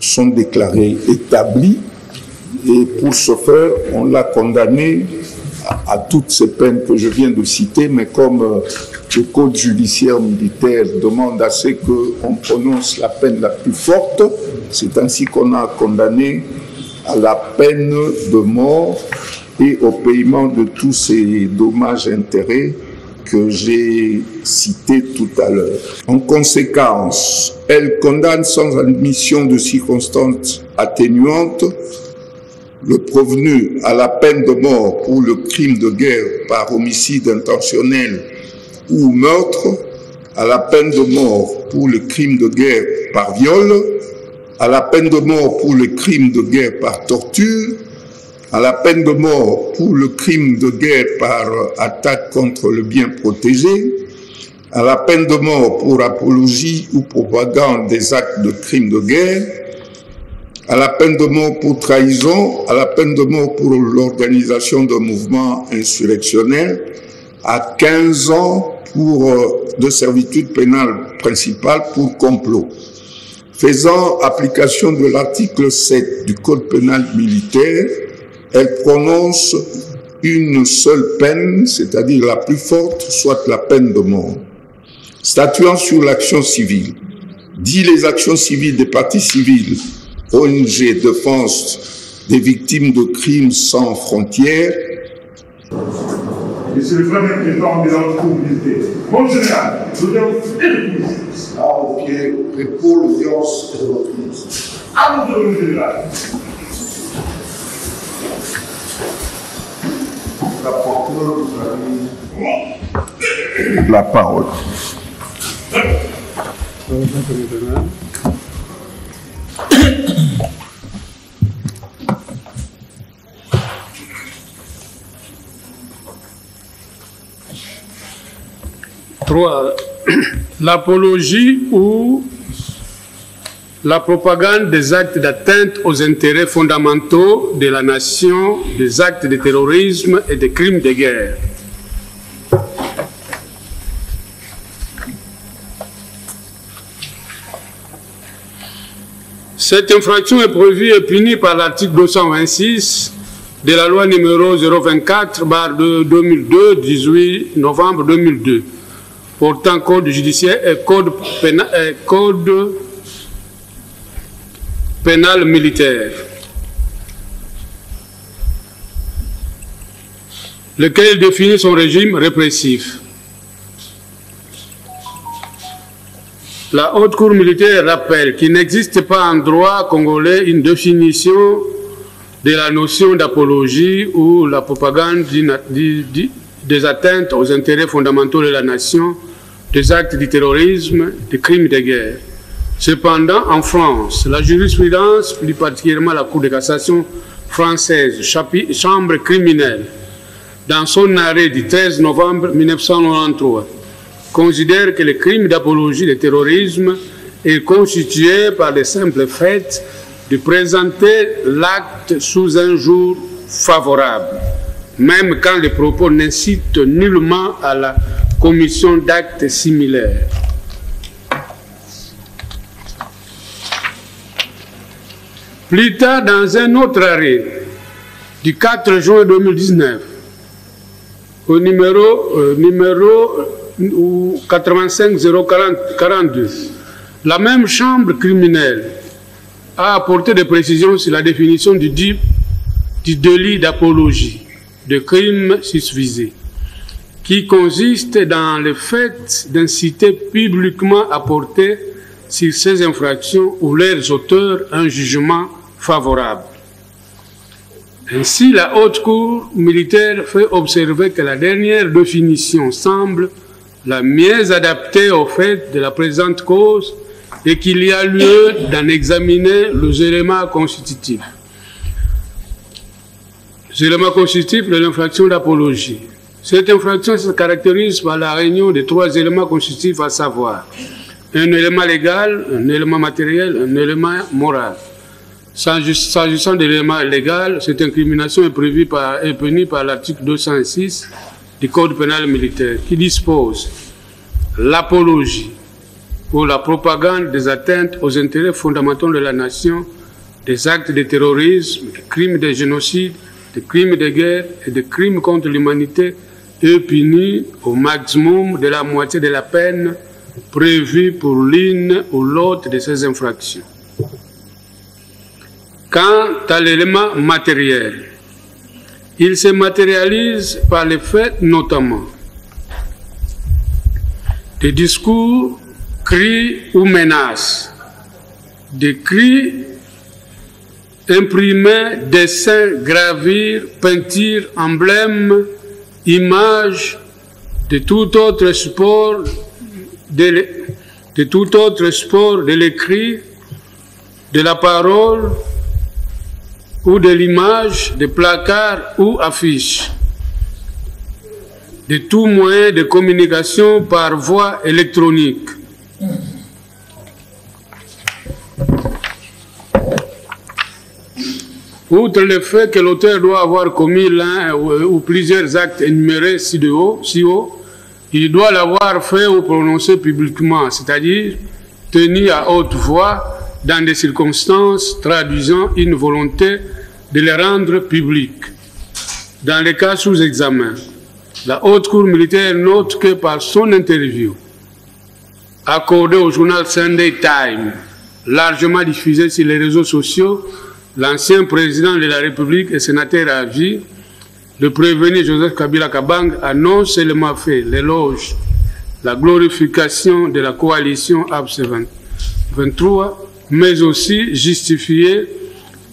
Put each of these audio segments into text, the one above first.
sont déclarés établis. Et pour ce faire, on l'a condamné à toutes ces peines que je viens de citer, mais comme le Code judiciaire militaire demande à ce qu'on prononce la peine la plus forte, c'est ainsi qu'on a condamné à la peine de mort et au paiement de tous ces dommages et intérêts que j'ai cités tout à l'heure. En conséquence, elle condamne sans admission de circonstances atténuantes le prévenu à la peine de mort pour le crime de guerre par homicide intentionnel ou meurtre, à la peine de mort pour le crime de guerre par viol, à la peine de mort pour le crime de guerre par torture, à la peine de mort pour le crime de guerre par attaque contre le bien protégé, à la peine de mort pour apologie ou propagande des actes de crimes de guerre, à la peine de mort pour trahison, à la peine de mort pour l'organisation d'un mouvement insurrectionnel, à 15 ans de servitude pénale principale pour complot. Faisant application de l'article 7 du Code pénal militaire, elle prononce une seule peine, c'est-à-dire la plus forte, soit la peine de mort. Statuant sur l'action civile, dit les actions civiles des partis civils, ONG Défense des victimes de crimes sans frontières. Monsieur le Premier Président de la Cour, mon général, l'audience est de À vos pieds, pour l'audience de votre ministre. à vous, mon général. Rapporteur, vous avez la parole. L'apologie ou la propagande des actes d'atteinte aux intérêts fondamentaux de la nation, des actes de terrorisme et des crimes de guerre. Cette infraction est prévue et punie par l'article 226 de la loi numéro 024/2002, 18 novembre 2002, portant code judiciaire et code pénal militaire, lequel définit son régime répressif. La Haute Cour militaire rappelle qu'il n'existe pas en droit congolais une définition de la notion d'apologie ou la propagande des atteintes aux intérêts fondamentaux de la nation, des actes de terrorisme, des crimes de guerre. Cependant, en France, la jurisprudence, plus particulièrement la Cour de cassation française, chambre criminelle, dans son arrêt du 13 novembre 1993, considère que le crime d'apologie du terrorisme est constitué par le simple fait de présenter l'acte sous un jour favorable, même quand les propos n'incitent nullement à la commission d'actes similaires. Plus tard, dans un autre arrêt du 4 juin 2019, au numéro 85-042, la même chambre criminelle a apporté des précisions sur la définition du délit d'apologie, de crime susvisé, qui consiste dans le fait d'inciter publiquement à porter sur ces infractions ou leurs auteurs un jugement favorable. Ainsi, la Haute Cour militaire fait observer que la dernière définition semble la mieux adaptée au fait de la présente cause et qu'il y a lieu d'en examiner les éléments constitutifs. Les éléments constitutifs de l'infraction d'apologie. Cette infraction se caractérise par la réunion de 3 éléments constitutifs, à savoir un élément légal, un élément matériel, un élément moral. S'agissant de l'élément légal, cette incrimination est punie par l'article 206 du Code pénal militaire, qui dispose l'apologie pour la propagande des atteintes aux intérêts fondamentaux de la nation, des actes de terrorisme, des crimes de génocide, des crimes de guerre et des crimes contre l'humanité est puni au maximum de la moitié de la peine prévue pour l'une ou l'autre de ces infractions. Quant à l'élément matériel, il se matérialise par le fait notamment des discours, cris ou menaces, des cris imprimés, dessins, gravures, peintures, emblèmes, images de tout autre support de l'écrit, de la parole ou de l'image, de placards ou affiches, de tout moyen de communication par voie électronique. Outre le fait que l'auteur doit avoir commis l'un ou plusieurs actes énumérés si haut, il doit l'avoir fait ou prononcé publiquement, c'est-à-dire tenu à haute voix dans des circonstances traduisant une volonté de le rendre public. Dans les cas sous examen, la Haute Cour militaire note que par son interview accordée au journal Sunday Times, largement diffusée sur les réseaux sociaux, l'ancien président de la République et sénateur à vie, le prévenu Joseph Kabila Kabang, a non seulement fait l'éloge, la glorification de la coalition APC 23, mais aussi justifié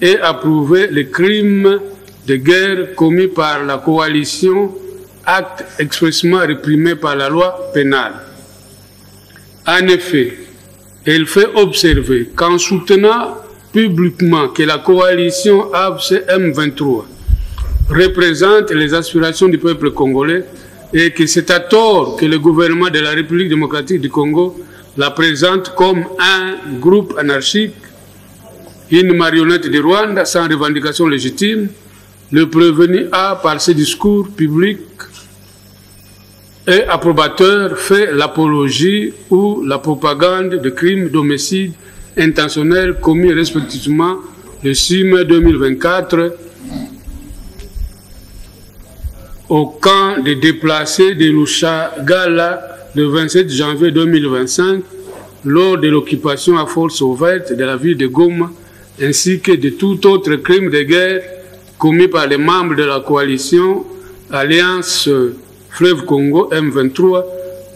et approuvé les crimes de guerre commis par la coalition, actes expressément réprimés par la loi pénale. En effet, elle fait observer qu'en soutenant publiquement que la coalition APC M23 représente les aspirations du peuple congolais et que c'est à tort que le gouvernement de la République démocratique du Congo la présente comme un groupe anarchique, une marionnette du Rwanda sans revendication légitime, le prévenu a, par ses discours publics et approbateurs, fait l'apologie ou la propagande de crimes d'homicide intentionnels commis respectivement le 6 mai 2024 au camp des déplacés de Lushagala le 27 janvier 2025 lors de l'occupation à force ouverte de la ville de Goma ainsi que de tout autre crime de guerre commis par les membres de la coalition Alliance Fleuve Congo M23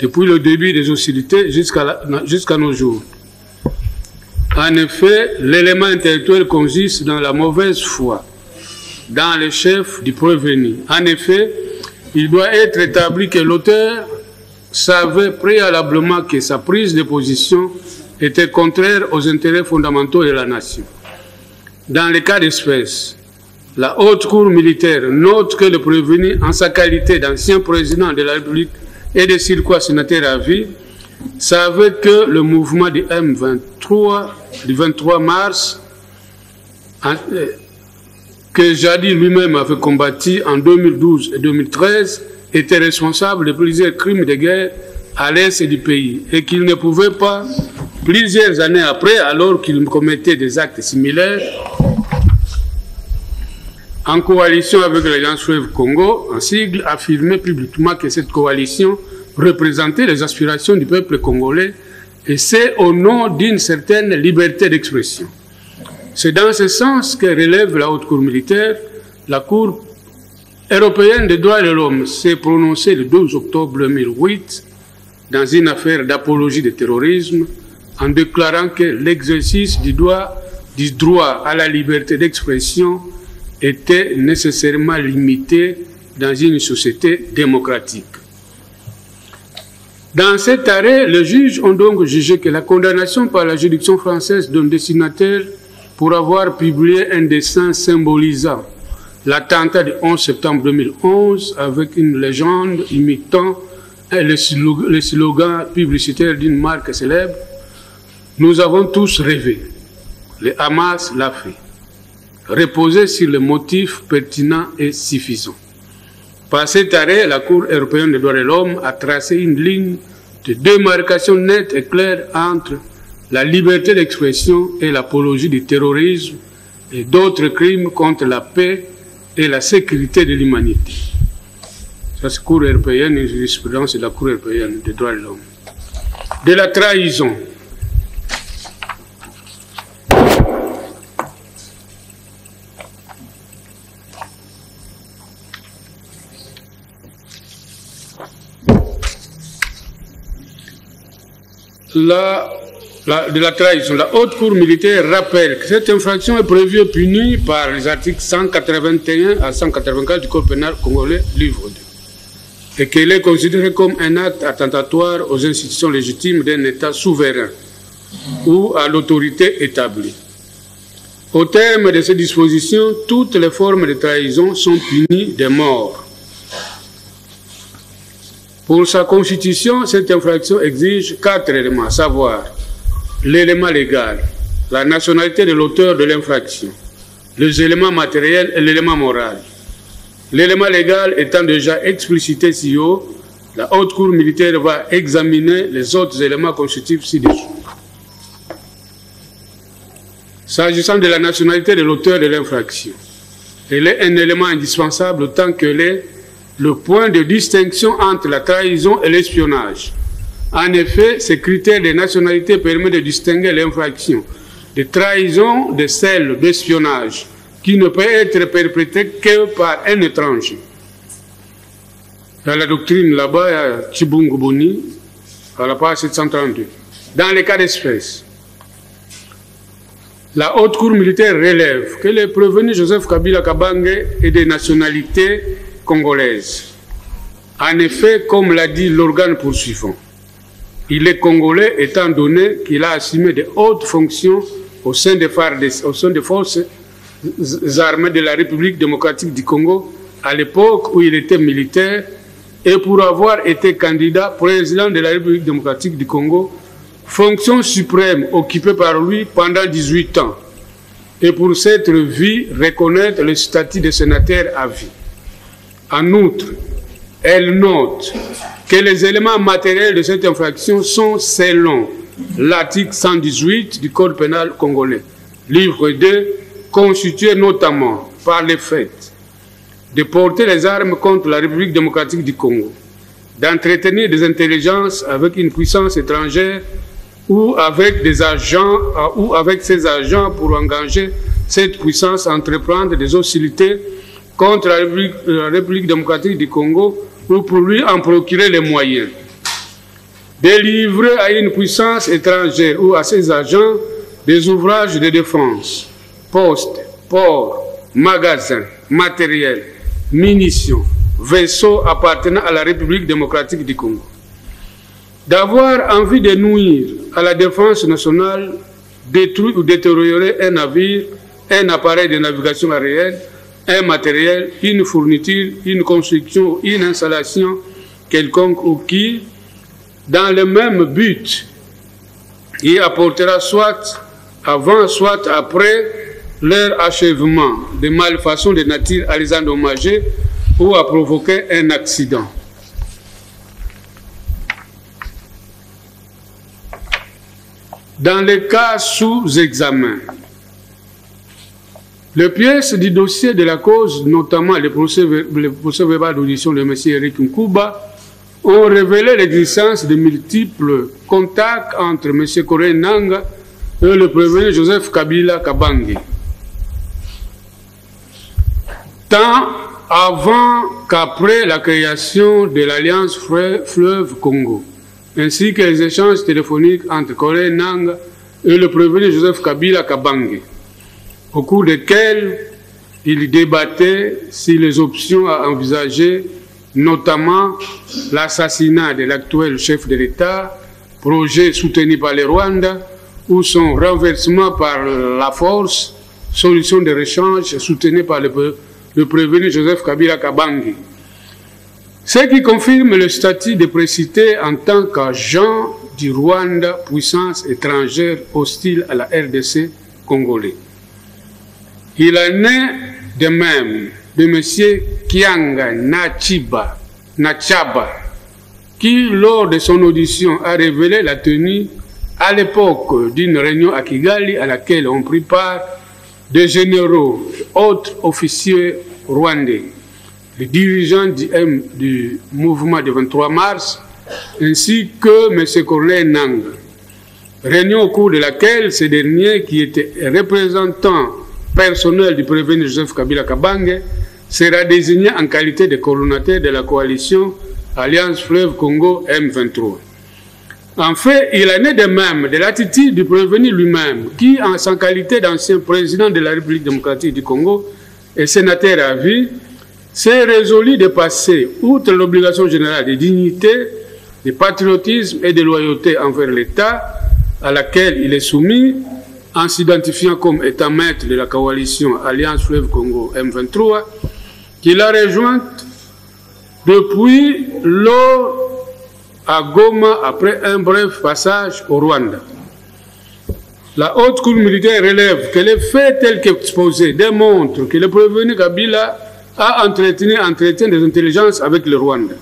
depuis le début des hostilités jusqu'à nos jours. En effet, l'élément intellectuel consiste dans la mauvaise foi, dans les chefs du prévenu. En effet, il doit être établi que l'auteur savait préalablement que sa prise de position était contraire aux intérêts fondamentaux de la nation. Dans le cas d'espèce, la Haute Cour militaire note que le prévenu, en sa qualité d'ancien président de la République et de surcroît sénateur à vie, savait que le mouvement du M23 du 23 mars, que jadis lui-même avait combattu en 2012 et 2013, était responsable de plusieurs crimes de guerre à l'est du pays et qu'il ne pouvait pas, plusieurs années après, alors qu'il commettait des actes similaires, en coalition avec l'Alliance Fleuve Congo, en sigle, affirmer publiquement que cette coalition représentait les aspirations du peuple congolais et c'est au nom d'une certaine liberté d'expression. C'est dans ce sens que relève la Haute Cour militaire. La Cour européenne des droits de l'homme s'est prononcée le 12 octobre 2008 dans une affaire d'apologie du terrorisme en déclarant que l'exercice du droit à la liberté d'expression était nécessairement limité dans une société démocratique. Dans cet arrêt, les juges ont donc jugé que la condamnation par la juridiction française d'un dessinataire pour avoir publié un dessin symbolisant l'attentat du 11 septembre 2011 avec une légende imitant le slogan publicitaire d'une marque célèbre, nous avons tous rêvé. Le Hamas l'a fait. Reposer sur les motifs pertinents et suffisants. Par cet arrêt, la Cour européenne des droits de l'homme a tracé une ligne de démarcation nette et claire entre la liberté d'expression et l'apologie du terrorisme et d'autres crimes contre la paix et la sécurité de l'humanité. Ça, c'est Cour européenne, une jurisprudence de la Cour européenne des droits de l'homme. De la trahison. De la trahison. La Haute Cour militaire rappelle que cette infraction est prévue et punie par les articles 181 à 184 du Code pénal congolais, livre 2, et qu'elle est considérée comme un acte attentatoire aux institutions légitimes d'un État souverain ou à l'autorité établie. Au terme de ces dispositions, toutes les formes de trahison sont punies de mort. Pour sa constitution, cette infraction exige 4 éléments, à savoir l'élément légal, la nationalité de l'auteur de l'infraction, les éléments matériels et l'élément moral. L'élément légal étant déjà explicité si haut, la Haute Cour militaire va examiner les autres éléments constitutifs ci-dessous. S'agissant de la nationalité de l'auteur de l'infraction, elle est un élément indispensable tant qu'elle est le point de distinction entre la trahison et l'espionnage. En effet, ce critère de nationalité permet de distinguer l'infraction de trahison de celle d'espionnage, qui ne peut être perpétrée que par un étranger. Dans la doctrine là-bas, il y a Chibungu Boni, à la page 732. Dans les cas d'espèce, la Haute Cour militaire relève que le prévenu Joseph Kabila Kabange est de nationalité congolaise. En effet, comme l'a dit l'organe poursuivant, il est congolais étant donné qu'il a assumé de hautes fonctions au sein des forces armées de la République démocratique du Congo à l'époque où il était militaire et pour avoir été candidat président de la République démocratique du Congo, fonction suprême occupée par lui pendant 18 ans, et pour cette vie reconnaître le statut de sénateur à vie. En outre, elle note que les éléments matériels de cette infraction sont selon l'article 118 du Code pénal congolais, livre 2, constitués notamment par le fait de porter les armes contre la République démocratique du Congo, d'entretenir des intelligences avec une puissance étrangère ou avec ses agents pour engager cette puissance à entreprendre des hostilités contre la République démocratique du Congo ou pour lui en procurer les moyens. Délivrer à une puissance étrangère ou à ses agents des ouvrages de défense, postes, ports, magasins, matériels, munitions, vaisseaux appartenant à la République démocratique du Congo. D'avoir envie de nuire à la défense nationale, détruire ou détériorer un navire, un appareil de navigation aérienne, un matériel, une fourniture, une construction, une installation quelconque ou qui, dans le même but, y apportera soit avant, soit après leur achèvement de malfaçons de nature à les endommager ou à provoquer un accident. Dans les cas sous examen, les pièces du dossier de la cause, notamment le procès verbal d'audition de M. Eric Nkuba, ont révélé l'existence de multiples contacts entre M. Coré Nanga et le prévenu Joseph Kabila Kabange. Tant avant qu'après la création de l'Alliance Fleuve Congo, ainsi que les échanges téléphoniques entre Coré Nanga et le prévenu Joseph Kabila Kabange, au cours desquels il débattait sur les options à envisager, notamment l'assassinat de l'actuel chef de l'État, projet soutenu par le Rwanda, ou son renversement par la force, solution de rechange soutenue par le prévenu Joseph Kabila Kabange. Ce qui confirme le statut de précité en tant qu'agent du Rwanda, puissance étrangère hostile à la RDC congolais. Il en est de même de M. Kianga Nachaba, qui, lors de son audition, a révélé la tenue à l'époque d'une réunion à Kigali à laquelle ont pris part des généraux et autres officiers rwandais, les dirigeants du mouvement du 23 mars, ainsi que M. Corneille Nangaa. Réunion au cours de laquelle ces derniers, qui étaient représentants personnels du prévenu Joseph Kabila Kabange, sera désigné en qualité de coordonnateur de la coalition Alliance Fleuve Congo M23. En fait, il en est de même de l'attitude du prévenu lui-même, qui, en sa qualité d'ancien président de la République démocratique du Congo et sénateur à vie, s'est résolu de passer, outre l'obligation générale de dignité, de patriotisme et de loyauté envers l'État, à laquelle il est soumis, en s'identifiant comme étant maître de la coalition Alliance Fleuve Congo M23, qu'il a rejointe depuis lors à Goma après un bref passage au Rwanda. La haute cour militaire relève que les faits tels qu'exposés démontrent que le prévenu Kabila a entretenu des intelligences avec le Rwanda,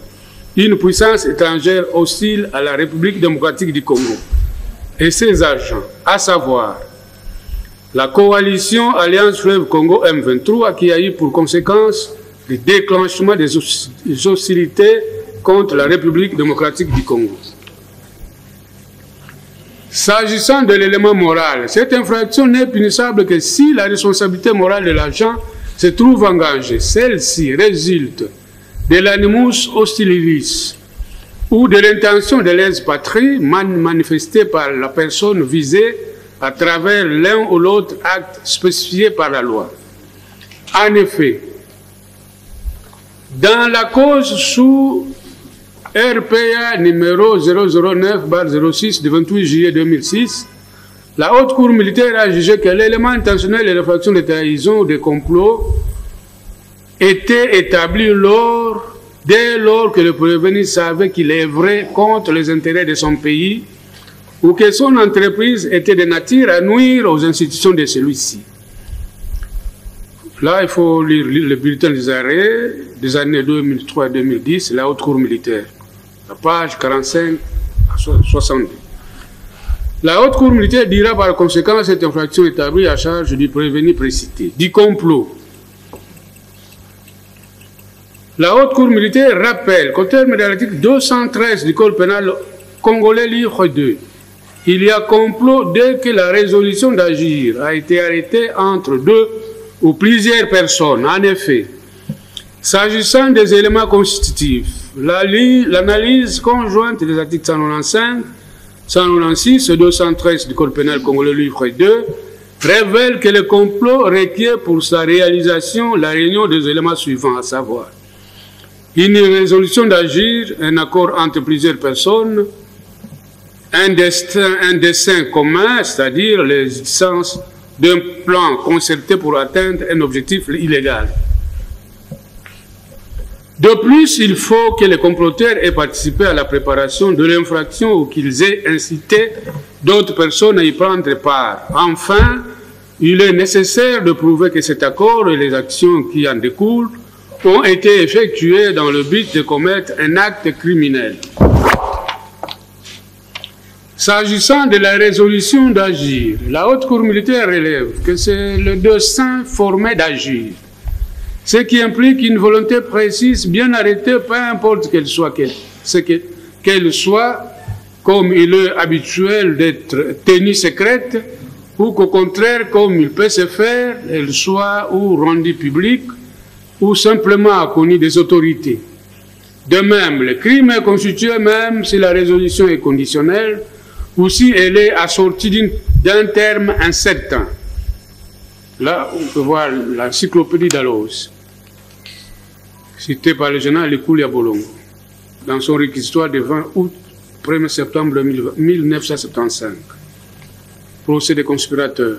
une puissance étrangère hostile à la République démocratique du Congo, et ses agents, à savoir la coalition Alliance Fleuve Congo M23, qui a eu pour conséquence le déclenchement des hostilités contre la République démocratique du Congo. S'agissant de l'élément moral, cette infraction n'est punissable que si la responsabilité morale de l'agent se trouve engagée. Celle-ci résulte de l'animus hostililis ou de l'intention de lèse-patrie manifestée par la personne visée à travers l'un ou l'autre acte spécifié par la loi. En effet, dans la cause sous RPA numéro 009/06 du 28 juillet 2006, la haute cour militaire a jugé que l'élément intentionnel de réfraction de trahison ou de complot était établi dès lors que le prévenu savait qu'il œuvrait contre les intérêts de son pays ou que son entreprise était de nature à nuire aux institutions de celui-ci. Là, il faut lire le bulletin des arrêts des années 2003 et 2010, la haute cour militaire, la page 45 à 62. La haute cour militaire dira par conséquent cette infraction établie à charge du prévenu précité, du complot. La haute cour militaire rappelle qu'au terme de l'article 213 du code pénal congolais livre 2, il y a complot dès que la résolution d'agir a été arrêtée entre deux ou plusieurs personnes. En effet, s'agissant des éléments constitutifs, l'analyse conjointe des articles 195, 196 et 213 du code pénal congolais livre 2 révèle que le complot requiert pour sa réalisation la réunion des éléments suivants, à savoir une résolution d'agir, un accord entre plusieurs personnes, un dessein commun, c'est-à-dire l'existence d'un plan concerté pour atteindre un objectif illégal. De plus, il faut que les comploteurs aient participé à la préparation de l'infraction ou qu'ils aient incité d'autres personnes à y prendre part. Enfin, il est nécessaire de prouver que cet accord et les actions qui en découlent ont été effectuées dans le but de commettre un acte criminel. S'agissant de la résolution d'agir, la haute cour militaire relève que c'est le dessein formé d'agir, ce qui implique une volonté précise, bien arrêtée, peu importe qu'elle soit, comme il est habituel d'être tenue secrète, ou qu'au contraire, comme il peut se faire, elle soit ou rendue publique, ou simplement connue des autorités. De même, le crime est constitué même si la résolution est conditionnelle, ou si elle est assortie d'un terme incertain. Là, on peut voir l'encyclopédie Dalloz, citée par le général Lekoulia Bolongo, dans son réquisitoire de 20 août 1er septembre 1975. Procès des conspirateurs.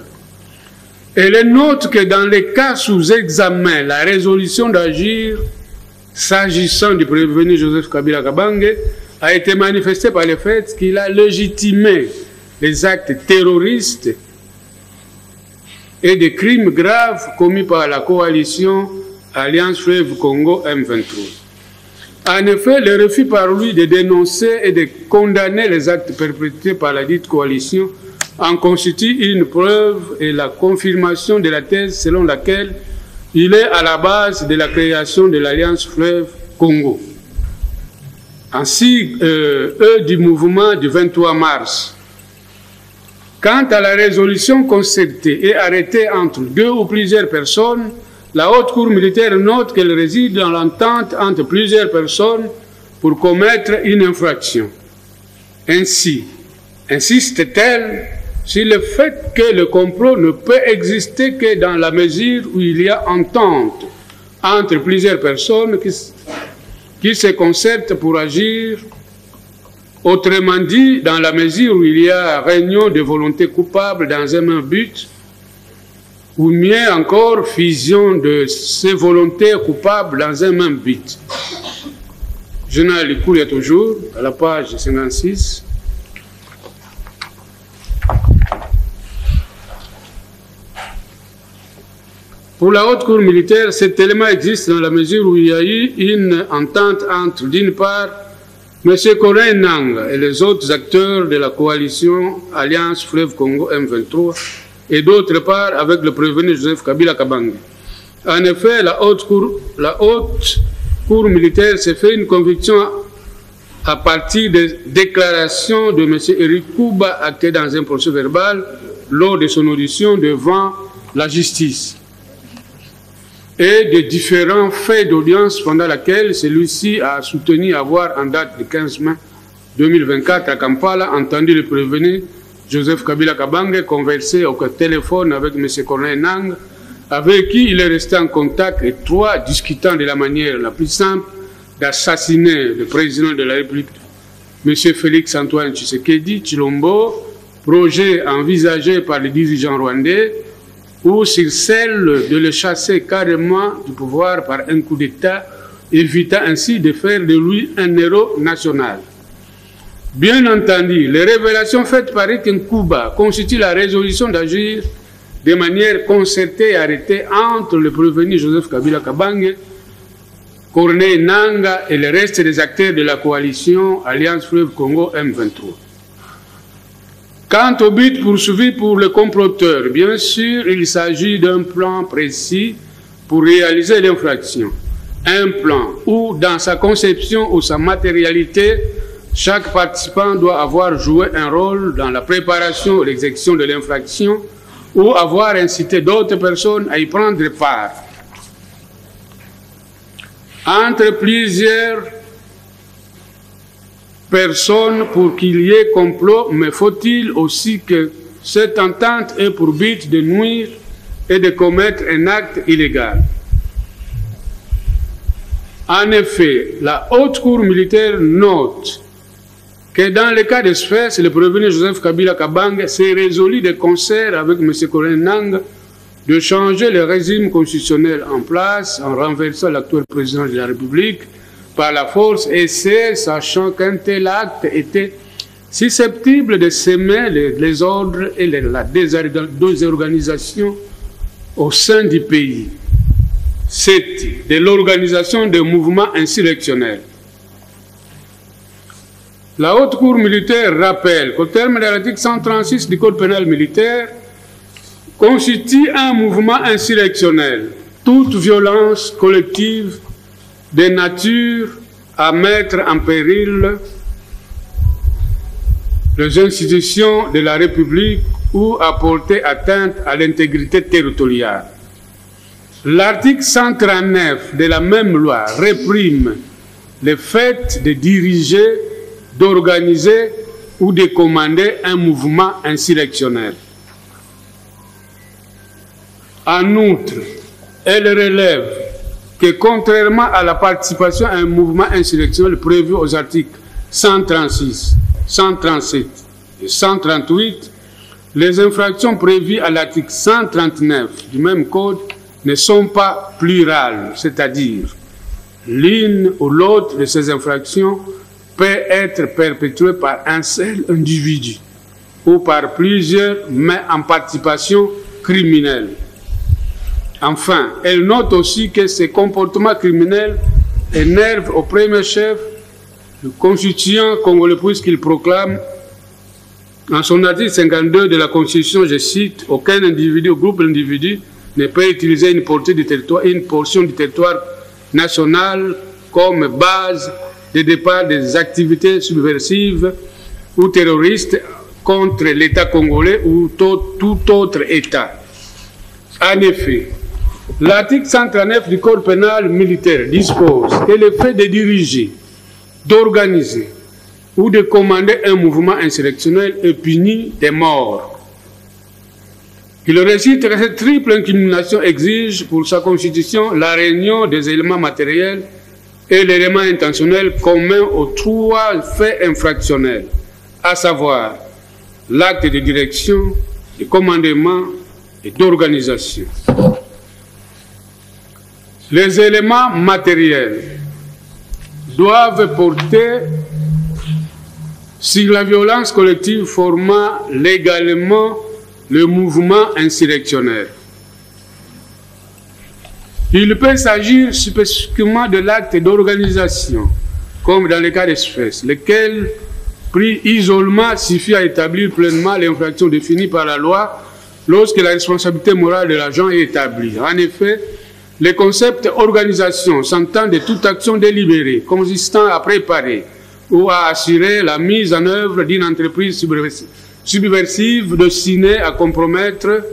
Elle note que dans les cas sous examen, la résolution d'agir, s'agissant du prévenu Joseph Kabila Kabange, a été manifestée par le fait qu'il a légitimé les actes terroristes et des crimes graves commis par la coalition Alliance Fleuve Congo M23. En effet, le refus par lui de dénoncer et de condamner les actes perpétrés par la dite coalition en constitue une preuve et la confirmation de la thèse selon laquelle il est à la base de la création de l'Alliance Fleuve Congo. Ainsi, du mouvement du 23 mars. Quant à la résolution concertée et arrêtée entre 2 ou plusieurs personnes, la Haute Cour militaire note qu'elle réside dans l'entente entre plusieurs personnes pour commettre une infraction. Ainsi, insiste-t-elle sur le fait que le complot ne peut exister que dans la mesure où il y a entente entre plusieurs personnes qui se concertent pour agir. Autrement dit, dans la mesure où il y a réunion de volonté coupable dans un même but, ou mieux encore, fusion de ces volontés coupables dans un même but. Journal du Courrier toujours, à la page 56. Pour la Haute Cour militaire, cet élément existe dans la mesure où il y a eu une entente entre, d'une part, M. Corneille Nangaa et les autres acteurs de la coalition Alliance Fleuve Congo M23 et d'autre part avec le prévenu Joseph Kabila Kabange. En effet, la Haute Cour militaire s'est fait une conviction à partir des déclarations de M. Eric Kouba actées dans un procès verbal lors de son audition devant la justice et des différents faits d'audience pendant laquelle celui-ci a soutenu avoir en date du 15 mai 2024 à Kampala entendu le prévenu Joseph Kabila Kabange converser au téléphone avec M. Corneille Nangaa, avec qui il est resté en contact étroit, discutant de la manière la plus simple d'assassiner le président de la République, M. Félix Antoine Tshisekedi Tshilombo, projet envisagé par les dirigeants rwandais, ou sur celle de le chasser carrément du pouvoir par un coup d'État, évitant ainsi de faire de lui un héros national. Bien entendu, les révélations faites par Etienne Kouba constituent la résolution d'agir de manière concertée et arrêtée entre le prévenu Joseph Kabila Kabange, Corneille Nangaa et le reste des acteurs de la coalition Alliance Fleuve Congo M23. Quant au but poursuivi pour le comploteur, bien sûr, il s'agit d'un plan précis pour réaliser l'infraction. Un plan où, dans sa conception ou sa matérialité, chaque participant doit avoir joué un rôle dans la préparation et l'exécution de l'infraction ou avoir incité d'autres personnes à y prendre part. Entre plusieurs personnes pour qu'il y ait complot, mais faut-il aussi que cette entente ait pour but de nuire et de commettre un acte illégal. En effet, la Haute Cour militaire note que dans le cas d'espèce, le prévenu Joseph Kabila Kabange s'est résolu de concert avec M. Corneille Nangaa de changer le régime constitutionnel en place en renversant l'actuel président de la République par la force, et c'est sachant qu'un tel acte était susceptible de semer les désordres et la désorganisation au sein du pays. C'est de l'organisation des mouvements insurrectionnels. La Haute Cour militaire rappelle qu'au terme de l'article 136 du Code pénal militaire, constitue un mouvement insurrectionnel toute violence collective de nature à mettre en péril les institutions de la République ou à porter atteinte à l'intégrité territoriale. L'article 139 de la même loi réprime le fait de diriger, d'organiser ou de commander un mouvement insurrectionnel. En outre, elle relève que contrairement à la participation à un mouvement insurrectionnel prévu aux articles 136, 137 et 138, les infractions prévues à l'article 139 du même code ne sont pas plurales, c'est-à-dire l'une ou l'autre de ces infractions peut être perpétrée par un seul individu ou par plusieurs, mais en participation criminelle. Enfin, elle note aussi que ces comportements criminels énerve au premier chef le constituant congolais puisqu'il proclame en son article 52 de la Constitution, je cite, « Aucun individu ou groupe d'individus ne peut utiliser une portion du territoire national comme base de départ des activités subversives ou terroristes contre l'État congolais ou tout autre État. » En effet, l'article 139 du Code pénal militaire dispose que le fait de diriger, d'organiser ou de commander un mouvement insurrectionnel est puni de mort. Il récite que cette triple incrimination exige pour sa constitution la réunion des éléments matériels et l'élément intentionnel commun aux trois faits infractionnels, à savoir l'acte de direction, de commandement et d'organisation. Les éléments matériels doivent porter sur la violence collective formant légalement le mouvement insurrectionnel. Il peut s'agir spécifiquement de l'acte d'organisation, comme dans le cas d'espèce, lequel, pris isolement, suffit à établir pleinement l'infraction définie par la loi lorsque la responsabilité morale de l'agent est établie. En effet, le concept organisation s'entend de toute action délibérée, consistant à préparer ou à assurer la mise en œuvre d'une entreprise subversive destinée à compromettre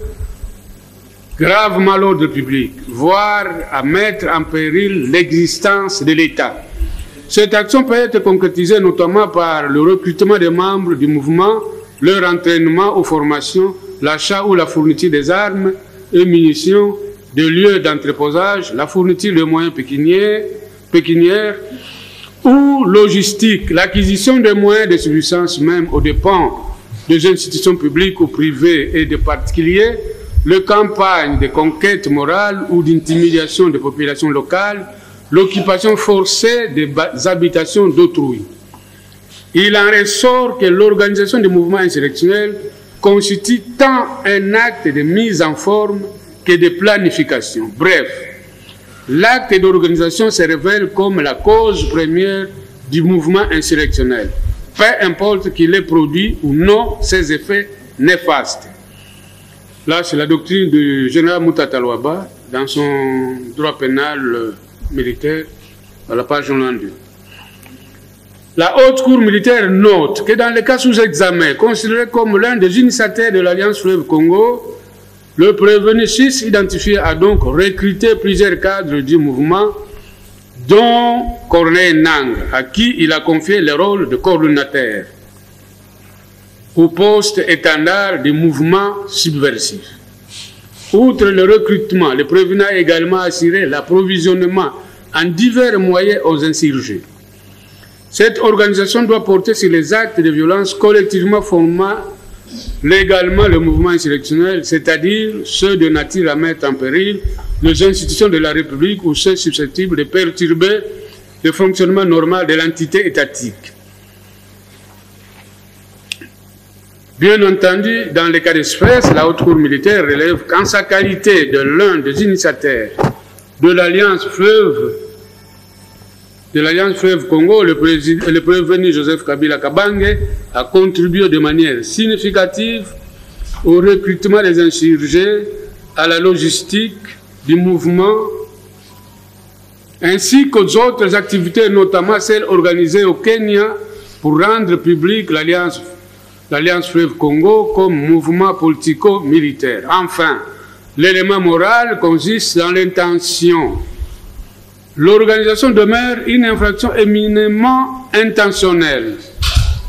gravement l'ordre public, voire à mettre en péril l'existence de l'État. Cette action peut être concrétisée notamment par le recrutement des membres du mouvement, leur entraînement ou formation, l'achat ou la fourniture des armes et munitions, de lieux d'entreposage, la fourniture de moyens pécuniaires ou logistique, l'acquisition de moyens de subsistance même aux dépens des institutions publiques ou privées et des particuliers, les campagnes de conquête morale ou d'intimidation des populations locales, l'occupation forcée des habitations d'autrui. Il en ressort que l'organisation des mouvements insurrectionnels constitue tant un acte de mise en forme que de planification. Bref, l'acte d'organisation se révèle comme la cause première du mouvement insurrectionnel, peu importe qu'il ait produit ou non ses effets néfastes. Là, c'est la doctrine du général Moutata Louaba dans son droit pénal militaire, à la page 92. La haute cour militaire note que dans le cas sous examen, considéré comme l'un des initiateurs de l'Alliance Fleuve Congo, le prévenu 6 identifié a donc recruté plusieurs cadres du mouvement, dont Corneille Nang, à qui il a confié le rôle de coordonnateur au poste étendard du mouvement subversif. Outre le recrutement, le prévenu a également assuré l'approvisionnement en divers moyens aux insurgés. Cette organisation doit porter sur les actes de violence collectivement formant légalement le mouvement insurrectionnel, c'est-à-dire ceux de nature à mettre en péril les institutions de la République ou ceux susceptibles de perturber le fonctionnement normal de l'entité étatique. Bien entendu, dans le cas d'espèce, la haute cour militaire relève qu'en sa qualité de l'un des initiateurs de l'Alliance Fleuve Congo, le prévenu Joseph Kabila Kabange a contribué de manière significative au recrutement des insurgés, à la logistique du mouvement, ainsi qu'aux autres activités, notamment celles organisées au Kenya pour rendre publique l'Alliance Fleuve Congo comme mouvement politico-militaire. Enfin, l'élément moral consiste dans l'intention. L'organisation demeure une infraction éminemment intentionnelle.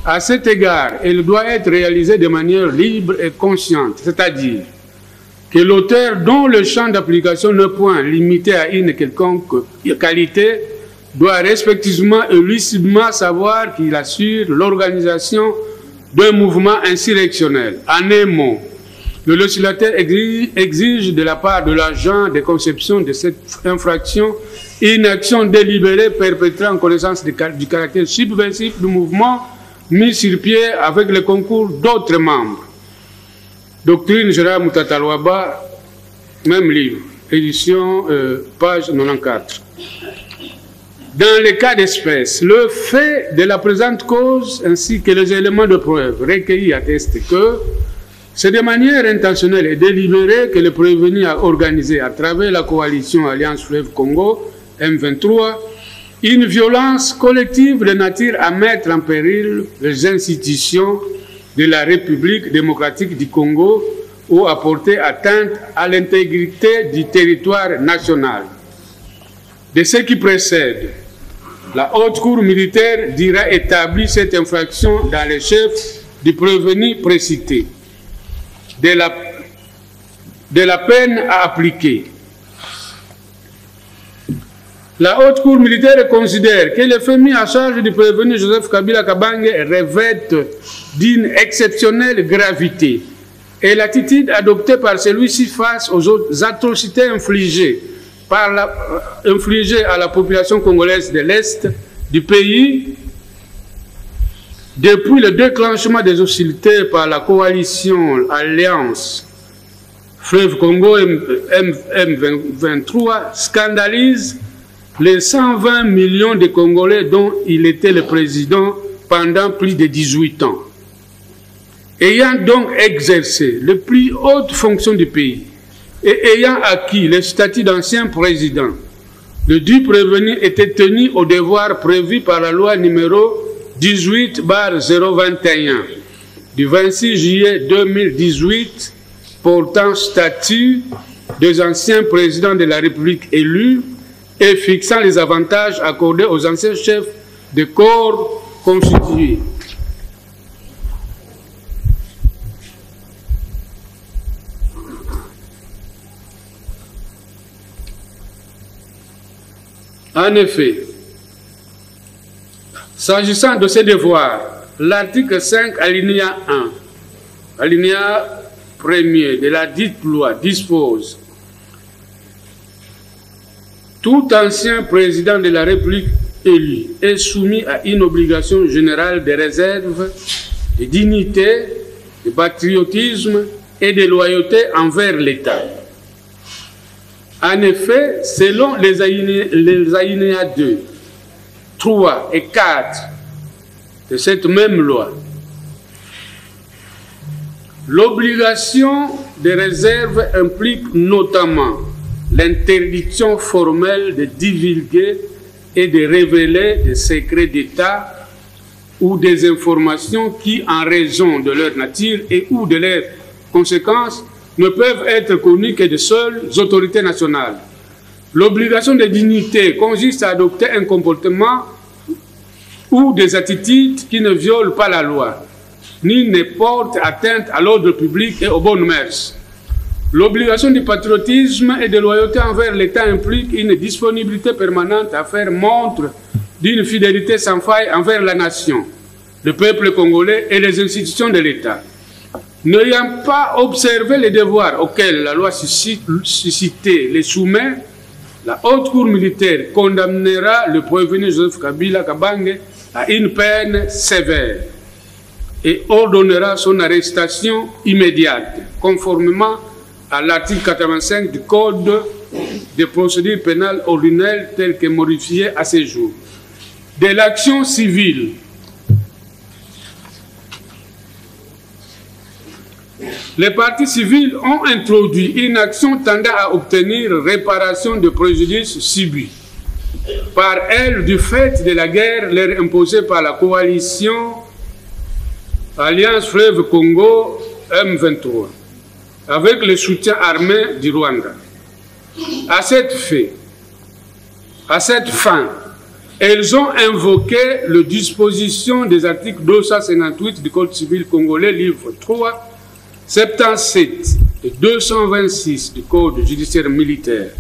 À cet égard, elle doit être réalisée de manière libre et consciente, c'est-à-dire que l'auteur dont le champ d'application n'est point limité à une quelconque qualité doit respectivement et lucidement savoir qu'il assure l'organisation d'un mouvement insurrectionnel. En un mot, le législateur exige de la part de l'agent de conception de cette infraction une action délibérée perpétrée en connaissance du caractère subversif du mouvement mis sur pied avec le concours d'autres membres. Doctrine générale Moutata Louaba, même livre, édition, page 94. Dans les cas d'espèce, le fait de la présente cause ainsi que les éléments de preuve recueillis attestent que c'est de manière intentionnelle et délibérée que le prévenu a organisé à travers la coalition Alliance Fleuve Congo, M23, une violence collective de nature à mettre en péril les institutions de la République démocratique du Congo ou à porter atteinte à l'intégrité du territoire national. De ce qui précède, la Haute Cour militaire dira établir cette infraction dans les chefs du prévenu précité. De la peine à appliquer. La Haute Cour militaire considère que les faits mis à charge du prévenu Joseph Kabila Kabange revêtent d'une exceptionnelle gravité et l'attitude adoptée par celui-ci face aux atrocités infligées à la population congolaise de l'Est du pays depuis le déclenchement des hostilités par la coalition Alliance Fleuve Congo M23 scandalise les 120 millions de Congolais dont il était le président pendant plus de 18 ans. Ayant donc exercé les plus hautes fonctions du pays et ayant acquis le statut d'ancien président, le dit prévenu était tenu au devoir prévu par la loi numéro 18/021 du 26 juillet 2018 portant statut des anciens présidents de la République élus et fixant les avantages accordés aux anciens chefs de corps constitués. En effet, s'agissant de ces devoirs, l'article 5, alinéa 1, alinéa 1er de la dite loi dispose: tout ancien président de la République élu est soumis à une obligation générale de réserve, de dignité, de patriotisme et de loyauté envers l'État. En effet, selon les alinéas 2, 3 et 4 de cette même loi, l'obligation de réserve implique notamment l'interdiction formelle de divulguer et de révéler des secrets d'État ou des informations qui, en raison de leur nature et ou de leurs conséquences, ne peuvent être connues que des seules autorités nationales. L'obligation de dignité consiste à adopter un comportement ou des attitudes qui ne violent pas la loi, ni ne portent atteinte à l'ordre public et aux bonnes mœurs. L'obligation du patriotisme et de loyauté envers l'État implique une disponibilité permanente à faire montre d'une fidélité sans faille envers la nation, le peuple congolais et les institutions de l'État. N'ayant pas observé les devoirs auxquels la loi suscitée les soumet, la Haute Cour militaire condamnera le prévenu Joseph Kabila Kabange à une peine sévère et ordonnera son arrestation immédiate, conformément à l'article 85 du Code des procédures pénales ordinaires tel que modifié à ce jour. De l'action civile, les parties civiles ont introduit une action tendant à obtenir réparation de préjudices subis par elles du fait de la guerre leur imposée par la coalition Alliance Fleuve Congo M23 avec le soutien armé du Rwanda. À cette fin, elles ont invoqué les dispositions des articles 258 du Code civil congolais, livre 3, 77 et 226 du Code judiciaire militaire.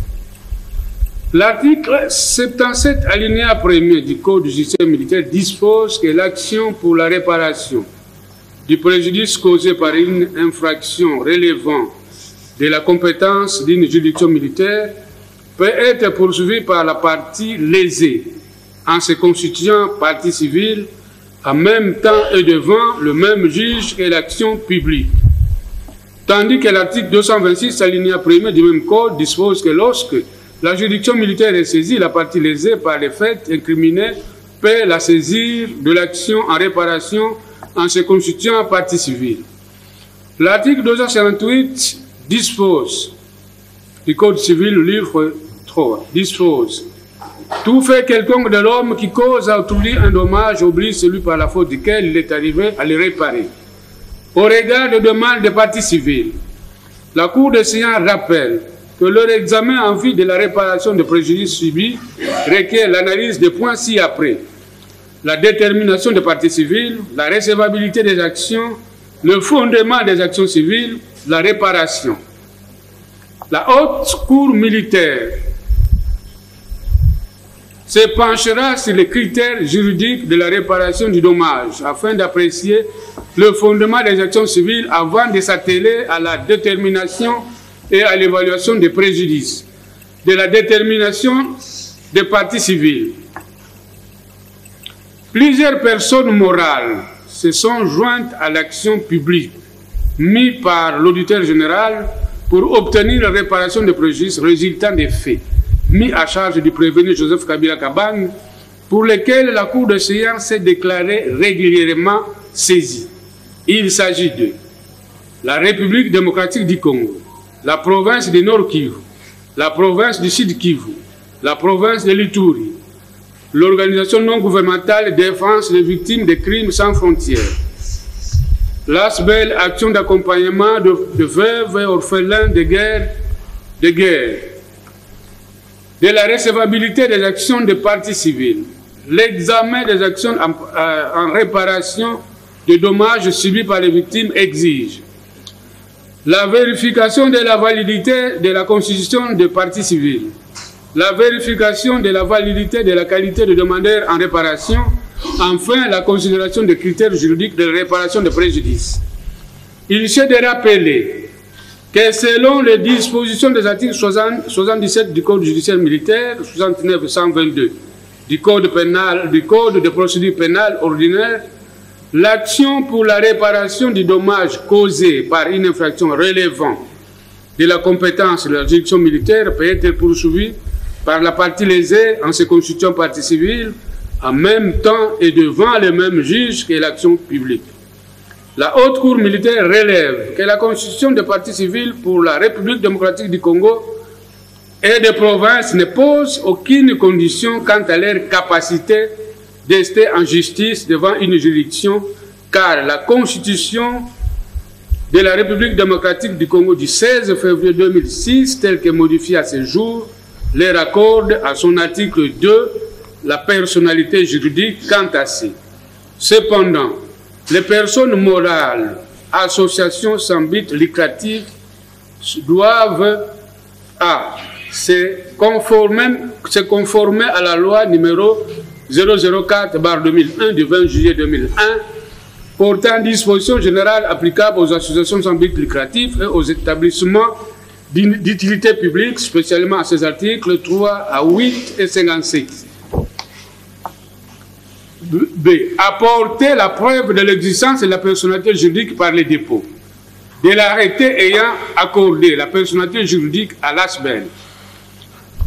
L'article 77 alinéa 1er du Code judiciaire militaire dispose que l'action pour la réparation du préjudice causé par une infraction relevant de la compétence d'une juridiction militaire peut être poursuivie par la partie lésée en se constituant partie civile en même temps et devant le même juge que l'action publique. Tandis que l'article 226 alinéa 1er du même code dispose que lorsque La juridiction militaire est saisie, la partie lésée par les faits incriminés peut la saisir de l'action en réparation en se constituant partie civile. L'article 248 dispose, du Code civil, livre 3, dispose: tout fait quelconque de l'homme qui cause à autrui un dommage oblige celui par la faute duquel il est arrivé à le réparer. Au regard des demandes des parties civiles, la Cour des séances rappelle que leur examen en vue de la réparation des préjudices subis requiert l'analyse des points ci-après: la détermination des parties civiles, la recevabilité des actions, le fondement des actions civiles, la réparation. La haute cour militaire se penchera sur les critères juridiques de la réparation du dommage afin d'apprécier le fondement des actions civiles avant de s'atteler à la détermination et à l'évaluation des préjudices, de la détermination des parties civiles. Plusieurs personnes morales se sont jointes à l'action publique mise par l'auditeur général pour obtenir la réparation des préjudices résultant des faits mis à charge du prévenu Joseph Kabila Kabange, pour lesquels la Cour de séance s'est déclarée régulièrement saisie. Il s'agit de la République démocratique du Congo, la province du Nord Kivu, la province du Sud Kivu, la province de l'Ituri, l'organisation non gouvernementale de défense des victimes des crimes sans frontières, l'ASBEL, action d'accompagnement de veuves et orphelins de guerre, de la recevabilité des actions des parties civiles, l'examen des actions en réparation des dommages subis par les victimes exige la vérification de la validité de la constitution des parties civiles, la vérification de la validité de la qualité de demandeur en réparation, enfin la considération des critères juridiques de réparation des préjudices. Il s'est de rappeler que selon les dispositions des articles 77 du Code judiciaire militaire, 69 et 122 du Code pénal, du Code de procédure pénale ordinaire, l'action pour la réparation du dommage causé par une infraction relevant de la compétence de la juridiction militaire peut être poursuivie par la partie lésée en se constituant partie civile en même temps et devant le même juge que l'action publique. La Haute Cour militaire relève que la constitution des parties civiles pour la République démocratique du Congo et des provinces ne pose aucune condition quant à leur capacité d'ester en justice devant une juridiction, car la constitution de la République démocratique du Congo du 16 février 2006, telle que modifiée à ce jour, leur accorde à son article 2 la personnalité juridique quant à ci. Cependant, les personnes morales, associations sans but lucratif, doivent se conformer à la loi numéro 004/2001 du 20 juillet 2001 portant dispositions générales applicables aux associations sans but lucratif et aux établissements d'utilité publique, spécialement à ces articles 3 à 8 et 56. B. Apporter la preuve de l'existence de la personnalité juridique par les dépôts de l'arrêté ayant accordé la personnalité juridique à l'ASBEL,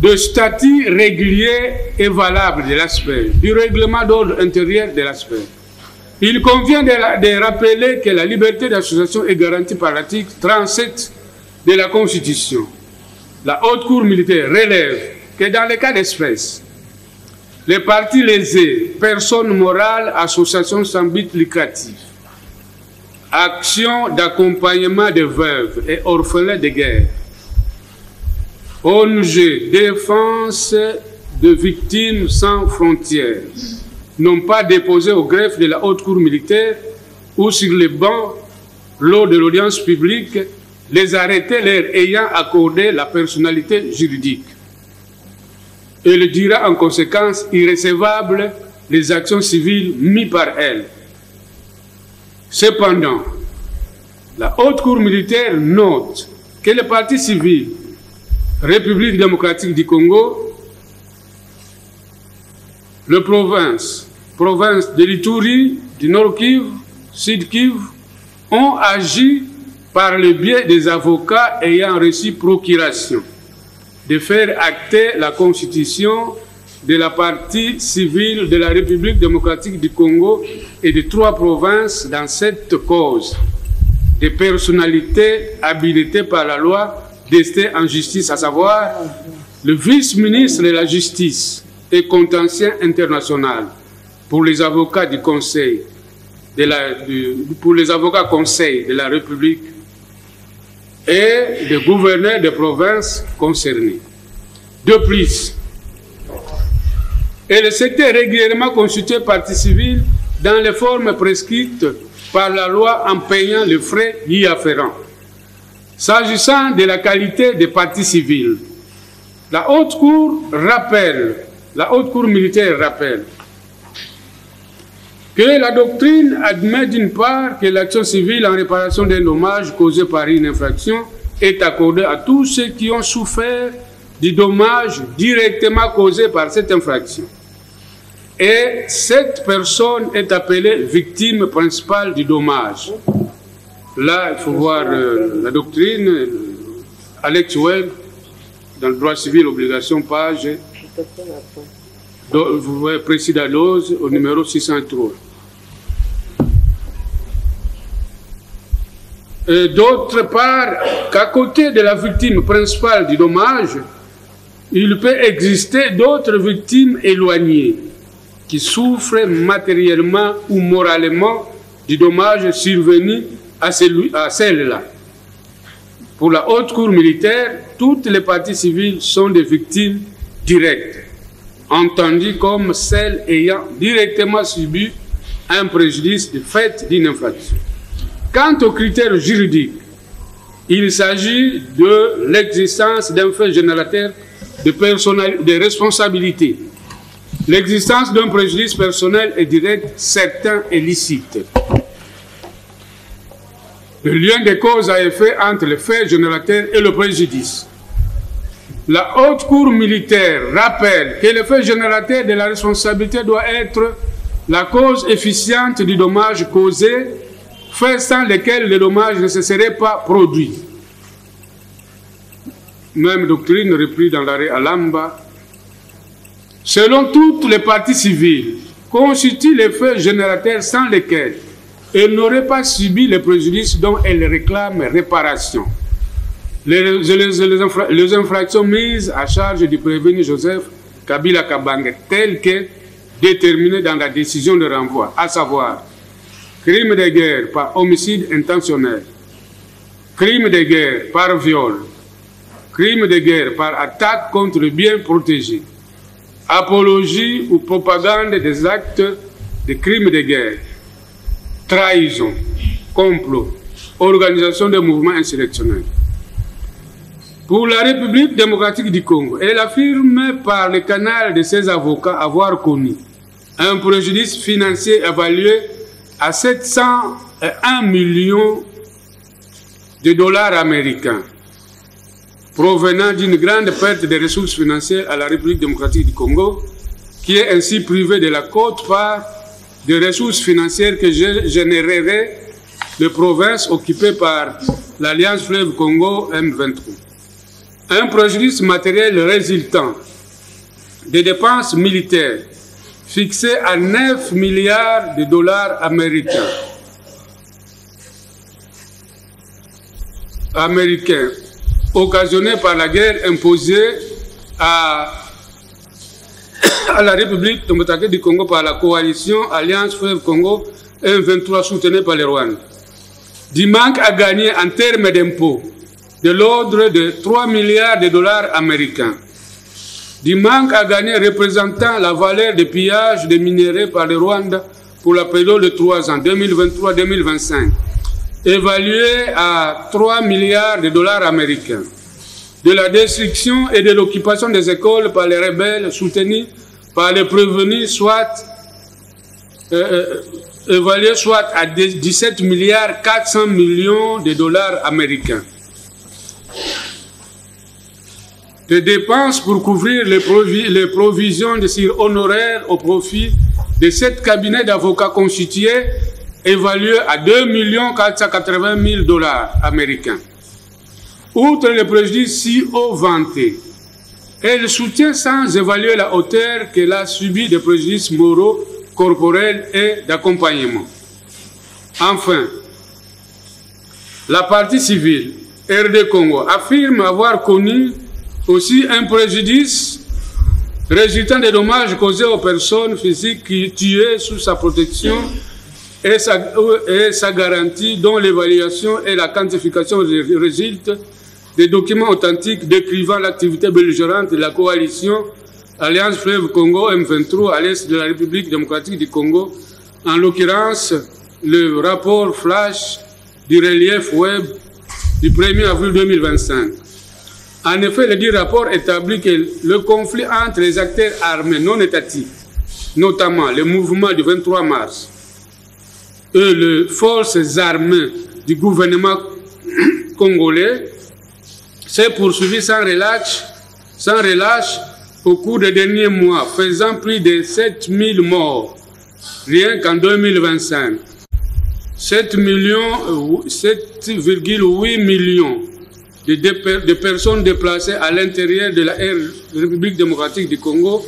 de statut régulier et valable de l'ASBEL, du règlement d'ordre intérieur de l'ASBEL. Il convient de rappeler que la liberté d'association est garantie par l'article 37 de la Constitution. La Haute Cour militaire relève que dans les cas d'espèce, les parties lésées, personnes morales, associations sans but lucratif, actions d'accompagnement de veuves et orphelins de guerre, ONG défense de victimes sans frontières, n'ont pas déposé au greffe de la Haute Cour militaire ou sur les bancs, lors de l'audience publique, les arrêtés leur ayant accordé la personnalité juridique. Elle dira en conséquence irrécevable les actions civiles mises par elle. Cependant, la Haute Cour militaire note que les parties civiles, République démocratique du Congo, les provinces de l'Ituri, du Nord Kivu, Sud Kivu, ont agi par le biais des avocats ayant reçu procuration de faire acter la constitution de la partie civile de la République démocratique du Congo et de 3 provinces dans cette cause, des personnalités habilitées par la loi d'ester en justice, à savoir le vice-ministre de la Justice et contentieux international pour les avocats du Conseil pour les avocats conseils de la République et le gouverneur des provinces concernées. De plus, elle s'était régulièrement consultée partie civile dans les formes prescrites par la loi en payant les frais y afférents. S'agissant de la qualité des parties civiles, la Haute Cour militaire rappelle que la doctrine admet d'une part que l'action civile en réparation d'un dommage causé par une infraction est accordée à tous ceux qui ont souffert du dommage directement causé par cette infraction. Et cette personne est appelée victime principale du dommage. Là, il faut voir la doctrine, Alex Webb, dans le droit civil, obligation, page, vous voyez, précis d'Alloz, au numéro 603. D'autre part, qu'à côté de la victime principale du dommage, il peut exister d'autres victimes éloignées qui souffrent matériellement ou moralement du dommage survenu à celle-là. Pour la Haute Cour militaire, toutes les parties civiles sont des victimes directes, entendues comme celles ayant directement subi un préjudice du fait d'une infraction. Quant aux critères juridiques, il s'agit de l'existence d'un fait générateur de responsabilité, l'existence d'un préjudice personnel et direct certain et licite, le lien de cause à effet entre le fait générateur et le préjudice. La Haute Cour militaire rappelle que le fait générateur de la responsabilité doit être la cause efficiente du dommage causé, fait sans lequel le dommage ne se serait pas produit. Même doctrine reprise dans l'arrêt Alamba. Selon toutes les parties civiles, constitue le fait générateur sans lequel elle n'aurait pas subi le préjudice dont elle réclame réparation. Les infractions mises à charge du prévenu Joseph Kabila Kabange, telles que déterminées dans la décision de renvoi, à savoir crime de guerre par homicide intentionnel, crime de guerre par viol, crime de guerre par attaque contre le bien protégé, apologie ou propagande des actes de crimes de guerre, trahison, complot, organisation de mouvements insurrectionnels. Pour la République démocratique du Congo, elle affirme par le canal de ses avocats avoir connu un préjudice financier évalué à 701 millions de dollars américains, provenant d'une grande perte de ressources financières à la République démocratique du Congo, qui est ainsi privée de la quote-part des ressources financières que généreraient les provinces occupées par l'Alliance Fleuve Congo M23. Un préjudice matériel résultant des dépenses militaires fixées à 9 milliards de dollars américains, occasionné par la guerre imposée à la République démocratique du Congo par la coalition Alliance Fleuve Congo M23 soutenue par le Rwanda. Du manque à gagner en termes d'impôts de l'ordre de 3 milliards de dollars américains. Du manque à gagner représentant la valeur des pillages de minerais par le Rwanda pour la période de 3 ans, 2023-2025, évalué à 3 milliards de dollars américains. De la destruction et de l'occupation des écoles par les rebelles soutenus par les prévenus, soit évalué soit à 17 milliards 400 millions de dollars américains. Des dépenses pour couvrir les provisions de sur-honoraires au profit de 7 cabinets d'avocats constitués, évalués à 2 480 000 dollars américains. Outre les préjudices si haut vantés, Elle soutient sans évaluer la hauteur qu'elle a subi des préjudices moraux, corporels et d'accompagnement. Enfin, la partie civile, RD Congo, affirme avoir connu aussi un préjudice résultant des dommages causés aux personnes physiques qui tuées sous sa protection et sa garantie, dont l'évaluation et la quantification résultent des documents authentiques décrivant l'activité belligérante de la coalition Alliance Fleuve Congo M23 à l'est de la République démocratique du Congo, en l'occurrence le rapport flash du relief web du 1er avril 2025. En effet, le dit rapport établit que le conflit entre les acteurs armés non étatiques, notamment le mouvement du 23 mars, et les forces armées du gouvernement congolais, s'est poursuivi sans relâche au cours des derniers mois, faisant plus de 7000 morts, rien qu'en 2025. 7,8 millions de personnes déplacées à l'intérieur de la République démocratique du Congo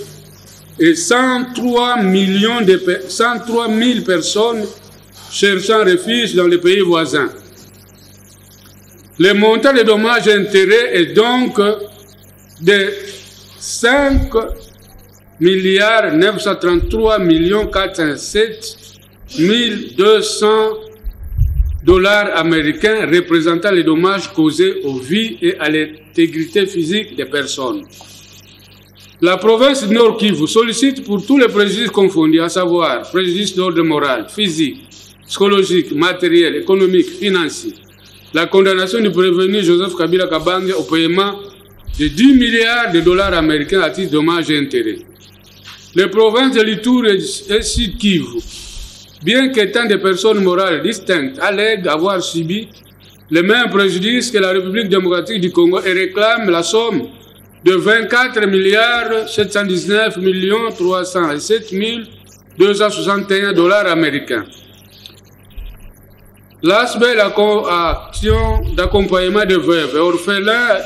et 103 000 personnes cherchant refuge dans les pays voisins. Le montant des dommages et intérêts est donc de 5 933 407 200 $ américains, représentant les dommages causés aux vies et à l'intégrité physique des personnes. La province du Nord Kivu sollicite pour tous les préjudices confondus, à savoir préjudices d'ordre moral, physique, psychologique, matériel, économique, financier, la condamnation du prévenu Joseph Kabila Kabange au paiement de 10 milliards de dollars américains à titre de dommages et intérêts. Les provinces de l'Ituri et Sud Kivu, bien qu'étant des personnes morales distinctes, allèguent avoir subi les mêmes préjudices que la République démocratique du Congo et réclament la somme de 24 719 307 261 $ américains. L'aspect action d'accompagnement de veuves et orphelins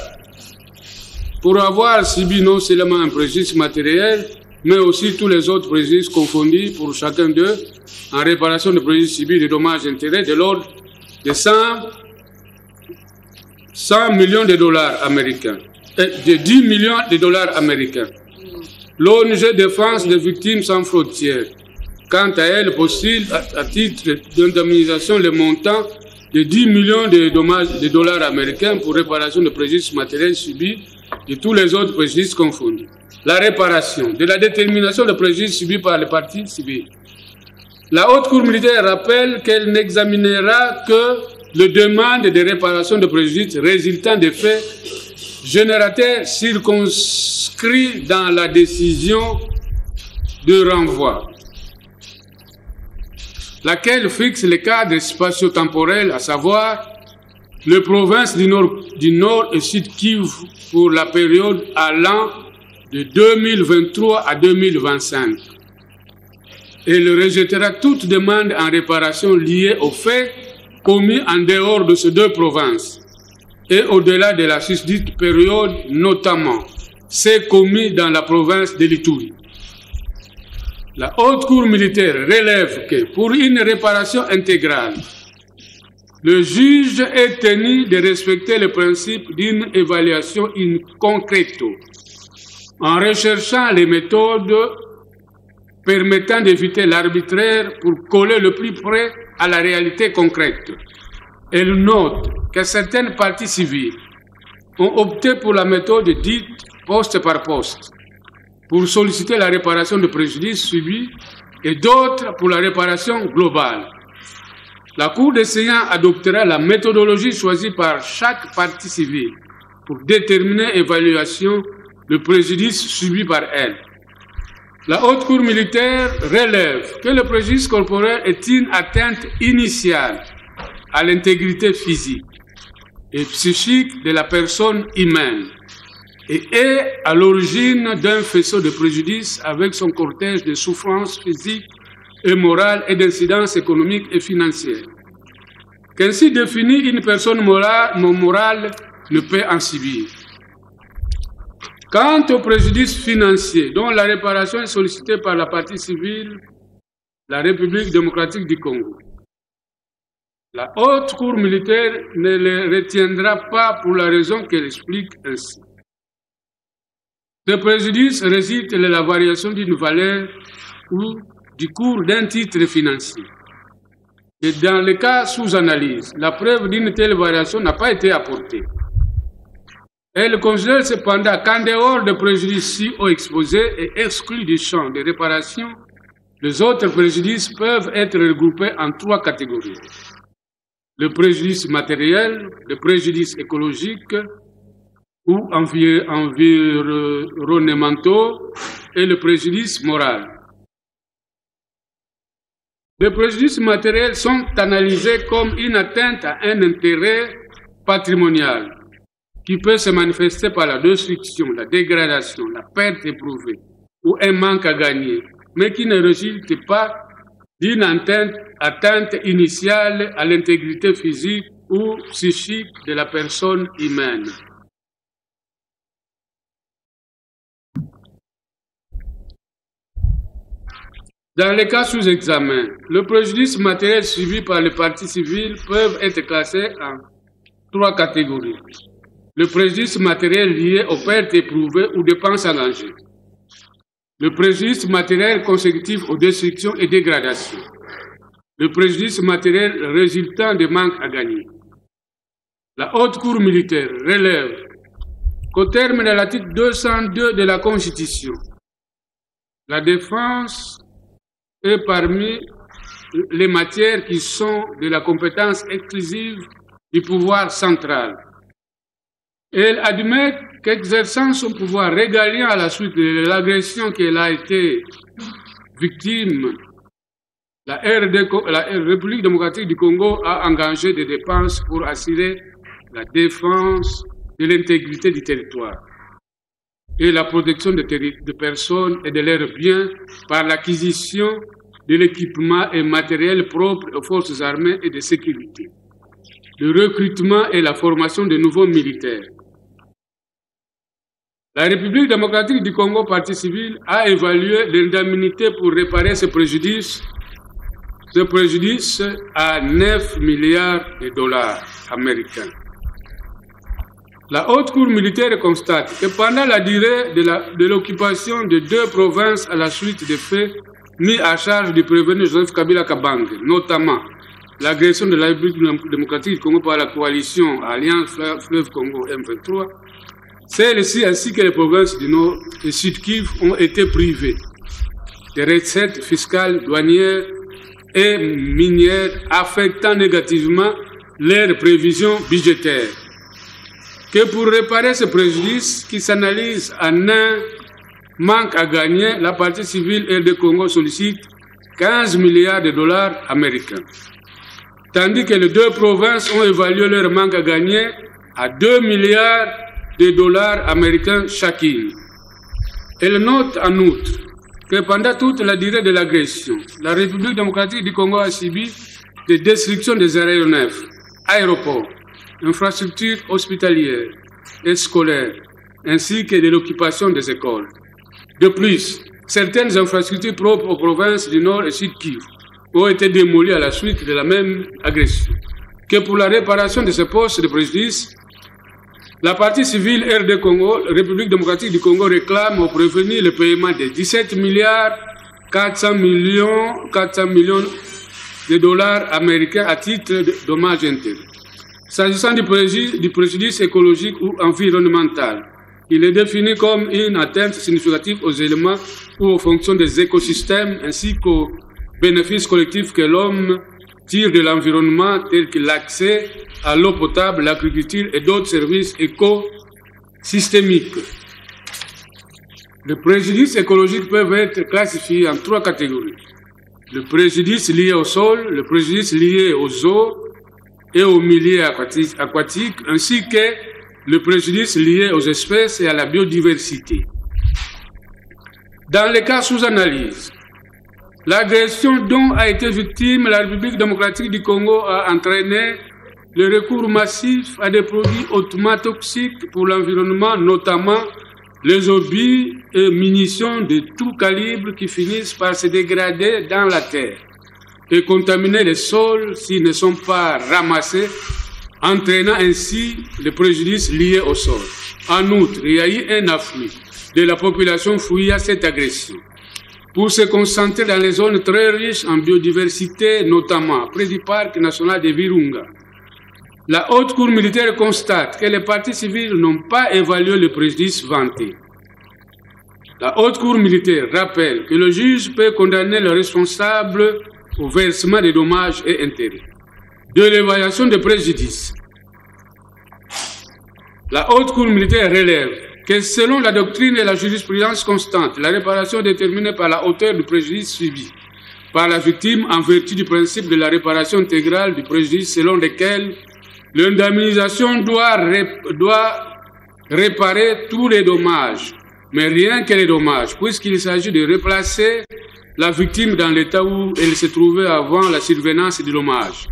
pour avoir subi non seulement un préjudice matériel, mais aussi tous les autres préjudices confondus pour chacun d'eux en réparation de préjudices subis de dommages et intérêts de l'ordre de 100 millions de dollars américains, de 10 millions de dollars américains. L'ONG Défense des victimes sans frontières, quant à elle, postule à titre d'indemnisation le montant de 10 millions de dollars américains pour réparation de préjudices matériels subis de tous les autres préjudices confondus. La réparation de la détermination de préjudices subis par les parties civiles. La Haute Cour militaire rappelle qu'elle n'examinera que les demandes de réparation de préjudices résultant des faits générateurs circonscrits dans la décision de renvoi, laquelle fixe le cadre spatio-temporel, à savoir les provinces du Nord et Sud Kivu pour la période allant de 2023 à 2025. Elle rejettera toute demande en réparation liée aux faits commis en dehors de ces deux provinces et au-delà de la susdite période, notamment ceux commis dans la province de l'Ituri. La Haute Cour militaire relève que pour une réparation intégrale, le juge est tenu de respecter le principe d'une évaluation in concreto, en recherchant les méthodes permettant d'éviter l'arbitraire pour coller le plus près à la réalité concrète. Elle note que certaines parties civiles ont opté pour la méthode dite poste par poste, pour solliciter la réparation de préjudices subis, et d'autres pour la réparation globale. La Cour des saignants adoptera la méthodologie choisie par chaque partie civile pour déterminer l'évaluation de préjudice subi par elle. La Haute Cour militaire relève que le préjudice corporel est une atteinte initiale à l'intégrité physique et psychique de la personne humaine et est à l'origine d'un faisceau de préjudices avec son cortège de souffrances physiques et morales et d'incidences économiques et financières. Qu'ainsi définie, une personne morale ne peut en subir. Quant au préjudice financier, dont la réparation est sollicitée par la partie civile, la République démocratique du Congo, la haute cour militaire ne le retiendra pas pour la raison qu'elle explique ainsi. Ce préjudice réside dans la variation d'une valeur ou du cours d'un titre financier. Et dans le cas sous analyse, la preuve d'une telle variation n'a pas été apportée. Elle considère cependant qu'en dehors des préjudices si haut exposés et exclus du champ de réparation, les autres préjudices peuvent être regroupés en 3 catégories. Le préjudice matériel, le préjudice écologique ou environnementaux et le préjudice moral. Les préjudices matériels sont analysés comme une atteinte à un intérêt patrimonial qui peut se manifester par la destruction, la dégradation, la perte éprouvée ou un manque à gagner, mais qui ne résulte pas d'une atteinte initiale à l'intégrité physique ou psychique de la personne humaine. Dans les cas sous examen, le préjudice matériel subi par les parties civiles peuvent être classés en 3 catégories. Le préjudice matériel lié aux pertes éprouvées ou dépenses engagées. Le préjudice matériel consécutif aux destructions et dégradations. Le préjudice matériel résultant des manques à gagner. La haute cour militaire relève qu'au terme de l'article 202 de la Constitution, la défense est parmi les matières qui sont de la compétence exclusive du pouvoir central. Elle admet qu'exerçant son pouvoir régalien à la suite de l'agression qu'elle a été victime, la République démocratique du Congo a engagé des dépenses pour assurer la défense de l'intégrité du territoire et la protection des personnes et de leurs biens par l'acquisition de l'équipement et matériel propre aux forces armées et de sécurité, le recrutement et la formation de nouveaux militaires. La République démocratique du Congo, partie civile, a évalué l'indemnité pour réparer ce préjudice à 9 milliards de dollars américains. La haute cour militaire constate que pendant la durée de l'occupation de 2 provinces à la suite des faits mis à charge du prévenu Joseph Kabila Kabange, notamment l'agression de la République démocratique du Congo par la coalition Alliance Fleuve Congo M23, celles-ci ainsi que les provinces du Nord et Sud-Kivu ont été privées des recettes fiscales, douanières et minières affectant négativement leurs prévisions budgétaires. Que pour réparer ce préjudice qui s'analyse en un manque à gagner, la partie civile RD Congo sollicite 15 milliards de dollars américains. Tandis que les 2 provinces ont évalué leur manque à gagner à 2 milliards de dollars américains chacune. Elle note en outre que pendant toute la durée de l'agression, la République démocratique du Congo a subi des destructions des aéronefs, aéroports, infrastructures hospitalières et scolaires, ainsi que de l'occupation des écoles. De plus, certaines infrastructures propres aux provinces du Nord et Sud-Kivu ont été démolies à la suite de la même agression. Que pour la réparation de ces postes de préjudice, la partie civile RD Congo, République démocratique du Congo, réclame au prévenu le paiement de 17 milliards 400 millions de dollars américains à titre de dommages intérêts. S'agissant du préjudice écologique ou environnemental, il est défini comme une atteinte significative aux éléments ou aux fonctions des écosystèmes ainsi qu'aux bénéfices collectifs que l'homme tire de l'environnement tels que l'accès à l'eau potable, l'agriculture et d'autres services écosystémiques. Les préjudices écologiques peuvent être classifiés en 3 catégories. Le préjudice lié au sol, le préjudice lié aux eaux et aux milieux aquatiques, ainsi que le préjudice lié aux espèces et à la biodiversité. Dans les cas sous analyse, l'agression dont a été victime la République démocratique du Congo a entraîné le recours massif à des produits hautement toxiques pour l'environnement, notamment les obus et munitions de tout calibre qui finissent par se dégrader dans la terre et contaminer les sols s'ils ne sont pas ramassés, entraînant ainsi les préjudices liés au sol. En outre, il y a eu un afflux de la population fouillant cette agression pour se concentrer dans les zones très riches en biodiversité, notamment près du parc national de Virunga. La haute cour militaire constate que les parties civiles n'ont pas évalué le préjudice vanté. La haute cour militaire rappelle que le juge peut condamner le responsable au versement des dommages et intérêts. De l'évaluation des préjudices, la haute cour militaire relève que selon la doctrine et la jurisprudence constante, la réparation déterminée par la hauteur du préjudice subi par la victime en vertu du principe de la réparation intégrale du préjudice selon lequel l'indemnisation doit réparer tous les dommages, mais rien que les dommages, puisqu'il s'agit de replacer la victime dans l'état où elle se trouvait avant la survenance du dommage,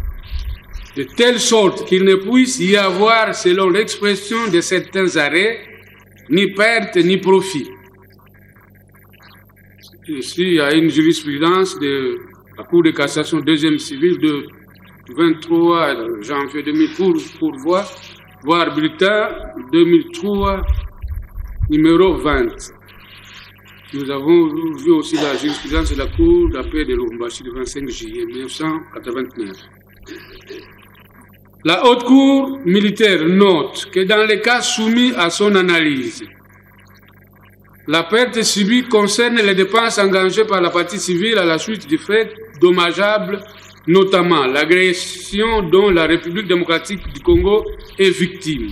de telle sorte qu'il ne puisse y avoir, selon l'expression de certains arrêts, ni perte ni profit. Ici, il y a une jurisprudence de la Cour de cassation deuxième civile de 23 janvier 2000 pour voir bulletin 2003 numéro 20. Nous avons vu aussi la jurisprudence de la Cour d'appel de Lubumbashi du 25 juillet 1989. La haute cour militaire note que dans les cas soumis à son analyse, la perte subie concerne les dépenses engagées par la partie civile à la suite du fait dommageable, notamment l'agression dont la République démocratique du Congo est victime.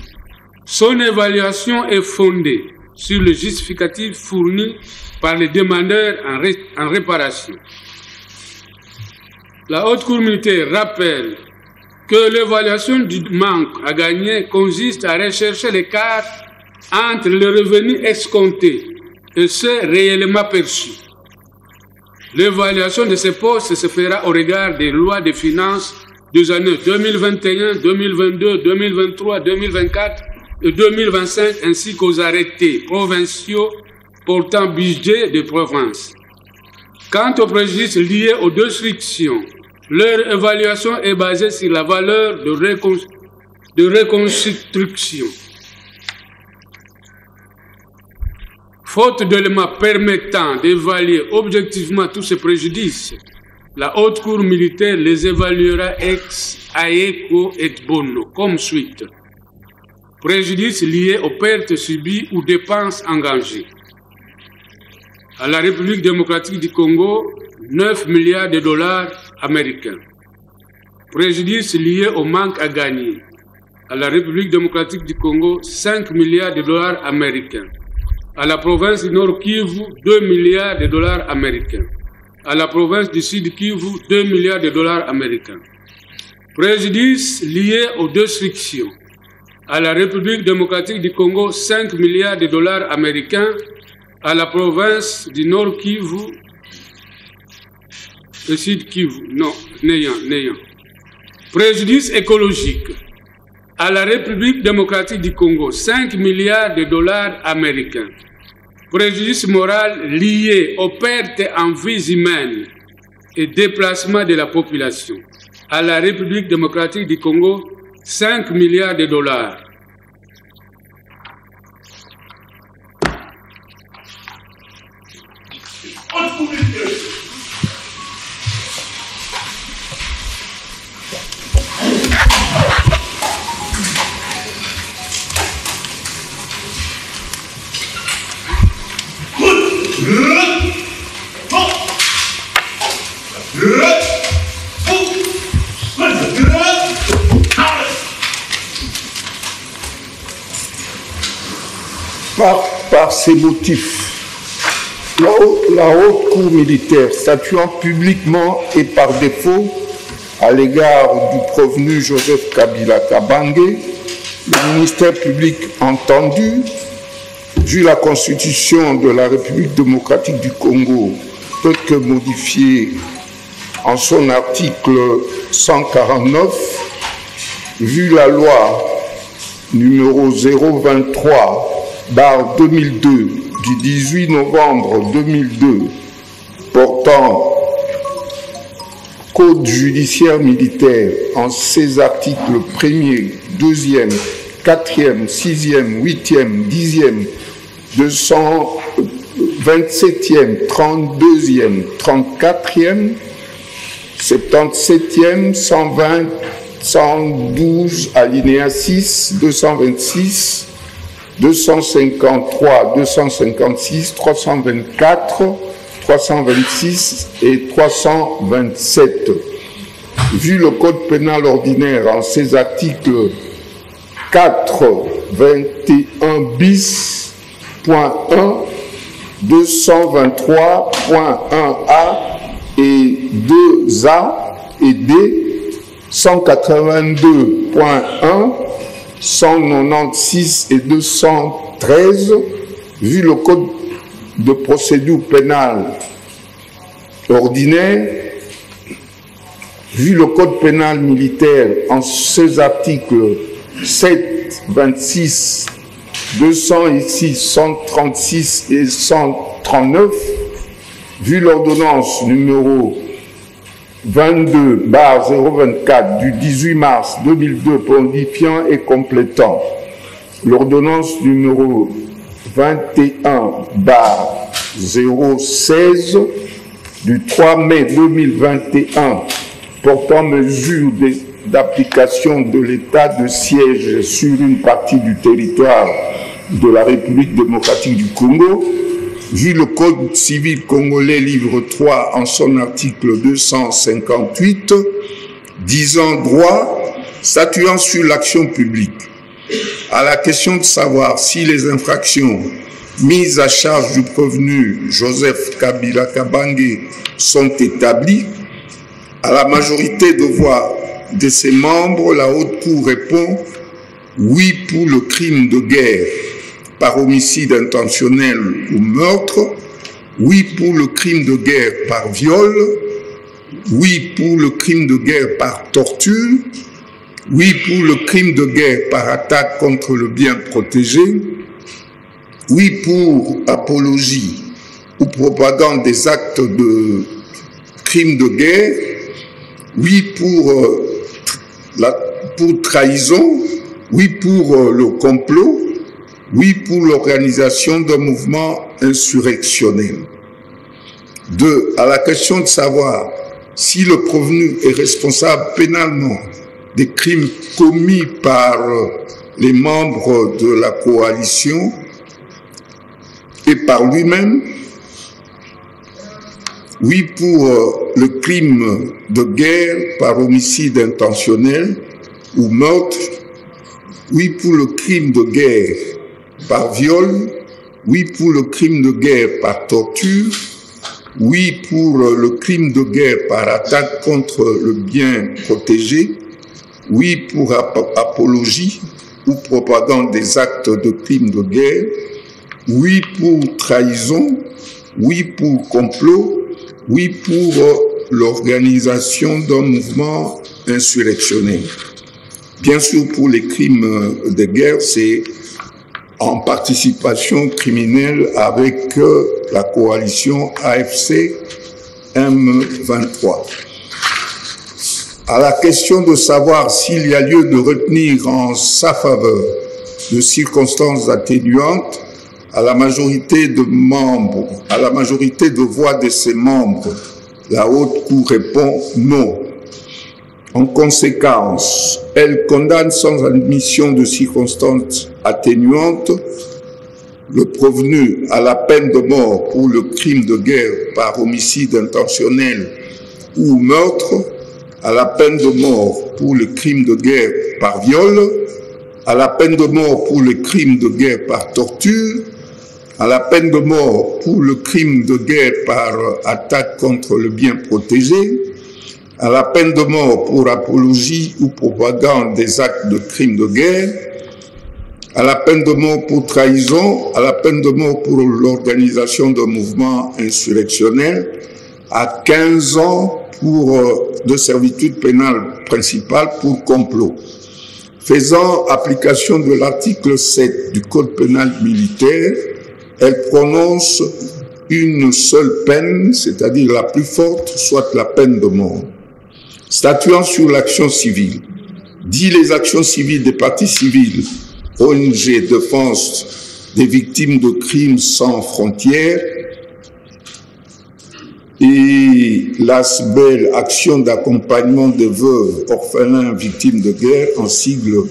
Son évaluation est fondée sur le justificatif fourni par les demandeurs en réparation. La haute cour militaire rappelle que l'évaluation du manque à gagner consiste à rechercher l'écart entre le revenu escompté et ceux réellement perçus. L'évaluation de ces postes se fera au regard des lois de finances des années 2021, 2022, 2023, 2024 et 2025, ainsi qu'aux arrêtés provinciaux portant budget de province. Quant aux préjudices liés aux destructions, leur évaluation est basée sur la valeur de reconstruction. Faute d'éléments permettant d'évaluer objectivement tous ces préjudices, la haute cour militaire les évaluera ex aequo et bono, comme suite. Préjudices liés aux pertes subies ou dépenses engagées. À la République démocratique du Congo, 9 milliards de dollars américains. Préjudices liés au manque à gagner. À la République démocratique du Congo, 5 milliards de dollars américains. À la province du Nord Kivu, 2 milliards de dollars américains. À la province du Sud Kivu, 2 milliards de dollars américains. Préjudices liés aux destructions. À la République démocratique du Congo, 5 milliards de dollars américains. À la province du Nord Kivu, le Sud Kivu, non, n'ayant. Préjudice écologique. À la République démocratique du Congo, 5 milliards de dollars américains. Préjudice moral lié aux pertes en vies humaines et déplacement de la population. À la République démocratique du Congo, 5 milliards de dollars. Par ces motifs, la haute cour militaire, statuant publiquement et par défaut à l'égard du prévenu Joseph Kabila Kabange, le ministère public entendu, vu la Constitution de la République démocratique du Congo, peut que modifiée en son article 149, vu la loi numéro 023 barre 2002 du 18 novembre 2002 portant Code judiciaire militaire en ses articles 1er, 2e, 4e, 6e, 8e, 10e, 227e, 32e, 34e, 77e, 120, 112, alinéa 6, 226, 253, 256, 324, 326 et 327. Vu le Code pénal ordinaire en ses articles 4, 21 bis, point 1, 223.1a et 2a et d, 182.1, 196 et 213, vu le Code de procédure pénale ordinaire, vu le Code pénal militaire en ses articles 7, 26, 200 ici, 136 et 139, vu l'ordonnance numéro 22/024 du 18 mars 2002 modifiant et complétant l'ordonnance numéro 21/016 du 3 mai 2021 portant mesures d'application de l'état de siège sur une partie du territoire de la République démocratique du Congo, vu le Code civil congolais livre 3 en son article 258, disant droit, statuant sur l'action publique, à la question de savoir si les infractions mises à charge du prévenu Joseph Kabila Kabange sont établies, à la majorité de voix de ses membres, la Haute Cour répond oui pour le crime de guerre par homicide intentionnel ou meurtre, oui pour le crime de guerre par viol, oui pour le crime de guerre par torture, oui pour le crime de guerre par attaque contre le bien protégé, oui pour apologie ou propagande des actes de crimes de guerre, oui pour trahison, oui pour le complot, oui pour l'organisation d'un mouvement insurrectionnel. 2. À la question de savoir si le prévenu est responsable pénalement des crimes commis par les membres de la coalition et par lui-même, oui pour le crime de guerre par homicide intentionnel ou meurtre, oui pour le crime de guerre par viol, oui pour le crime de guerre par torture, oui pour le crime de guerre par attaque contre le bien protégé, oui pour apologie ou propagande des actes de crimes de guerre, oui pour trahison, oui pour complot, oui pour l'organisation d'un mouvement insurrectionnel. Bien sûr, pour les crimes de guerre, c'est en participation criminelle avec la coalition AFC M23. À la question de savoir s'il y a lieu de retenir en sa faveur de circonstances atténuantes, à la majorité de voix de ses membres, la Haute Cour répond non. En conséquence, elle condamne sans admission de circonstances atténuantes le prévenu à la peine de mort pour le crime de guerre par homicide intentionnel ou meurtre, à la peine de mort pour le crime de guerre par viol, à la peine de mort pour le crime de guerre par torture, à la peine de mort pour le crime de guerre par attaque contre le bien protégé, à la peine de mort pour apologie ou propagande des actes de crimes de guerre, à la peine de mort pour trahison, à la peine de mort pour l'organisation d'un mouvement insurrectionnel, à 15 ans de servitude pénale principale pour complot. Faisant application de l'article 7 du Code pénal militaire, elle prononce une seule peine, c'est-à-dire la plus forte, soit la peine de mort. Statuant sur l'action civile, dit les actions civiles des partis civils, ONG Défense des victimes de crimes sans frontières et l'ASBEL, Action d'accompagnement des veuves, orphelins, victimes de guerre, en sigle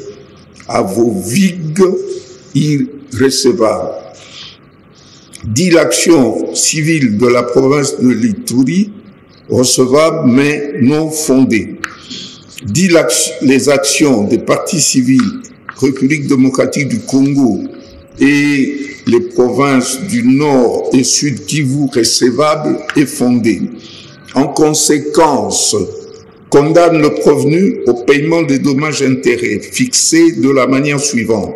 AVOVIG, irrecevable. Dit l'action civile de la province de l'Ituri, recevable mais non fondée. Dit les actions des partis civils, République démocratique du Congo et les provinces du Nord et Sud Kivu recevables et fondées. En conséquence, condamne le prévenu au paiement des dommages-intérêts fixés de la manière suivante.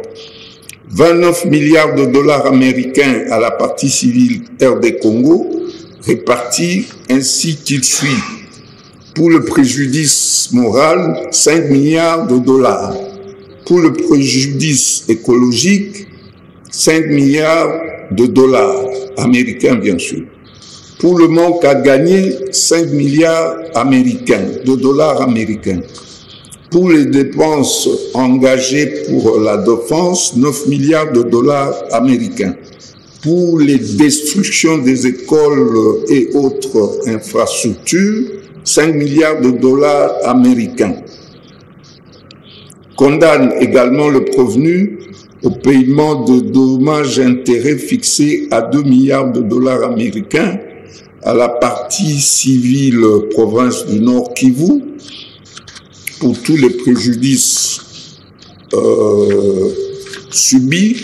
29 milliards de dollars américains à la partie civile RD Congo, répartis ainsi qu'il suit. Pour le préjudice moral, 5 milliards de dollars. Pour le préjudice écologique, 5 milliards de dollars américains, bien sûr. Pour le manque à gagner, 5 milliards américains, de dollars américains. Pour les dépenses engagées pour la défense, 9 milliards de dollars américains. Pour les destructions des écoles et autres infrastructures, 5 milliards de dollars américains. Condamne également le prévenu au paiement de dommages-intérêts fixés à 2 milliards de dollars américains à la partie civile province du Nord Kivu pour tous les préjudices subis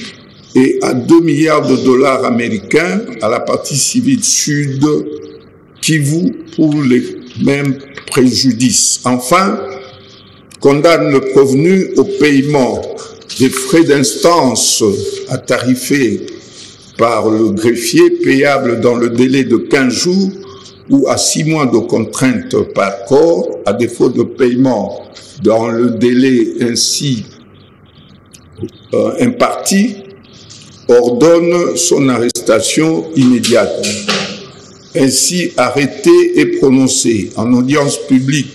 et à 2 milliards de dollars américains à la partie civile Sud Kivu pour les mêmes préjudices. Enfin, condamne le prévenu au paiement des frais d'instance à tarifer par le greffier payables dans le délai de 15 jours ou à 6 mois de contrainte par corps, à défaut de paiement dans le délai ainsi imparti, ordonne son arrestation immédiate. Ainsi arrêté et prononcé en audience publique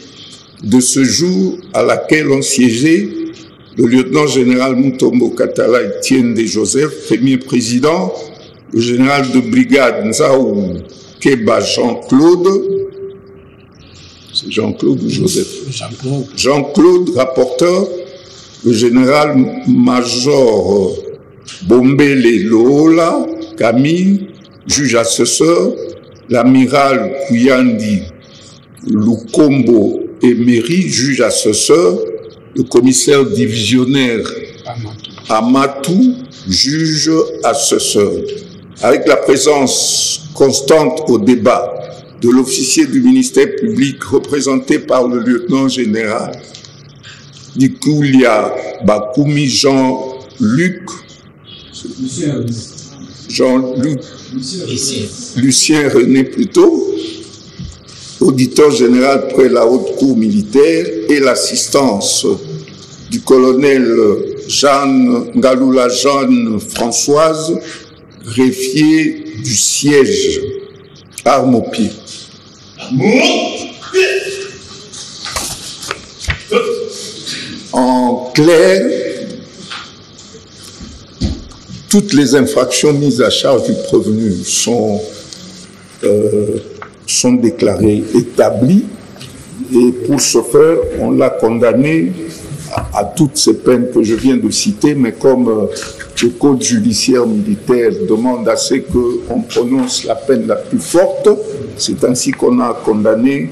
de ce jour à laquelle ont siégé le lieutenant-général Mutombo Katala Etienne de Joseph, premier président, le général de brigade Nzaou Keba Jean-Claude, c'est Jean-Claude ou Joseph? Jean-Claude, rapporteur, le général-major Bombele Lola Camille, juge assesseur, l'amiral Kuyandi Lukombo Emery, juge assesseur, le commissaire divisionnaire Amatou, juge assesseur, avec la présence constante au débat de l'officier du ministère public représenté par le lieutenant-général Nikoulia Bakoumi Jean-Luc, Lucien René plutôt, auditeur général près la haute cour militaire, et l'assistance du colonel Jeanne Ngaloula Jeanne Françoise, greffier du siège, arme au pied. En clair, toutes les infractions mises à charge du prévenu sont déclarées établies, et pour ce faire, on l'a condamné à toutes ces peines que je viens de citer, mais comme le Code judiciaire militaire demande à ce qu'on prononce la peine la plus forte, c'est ainsi qu'on a condamné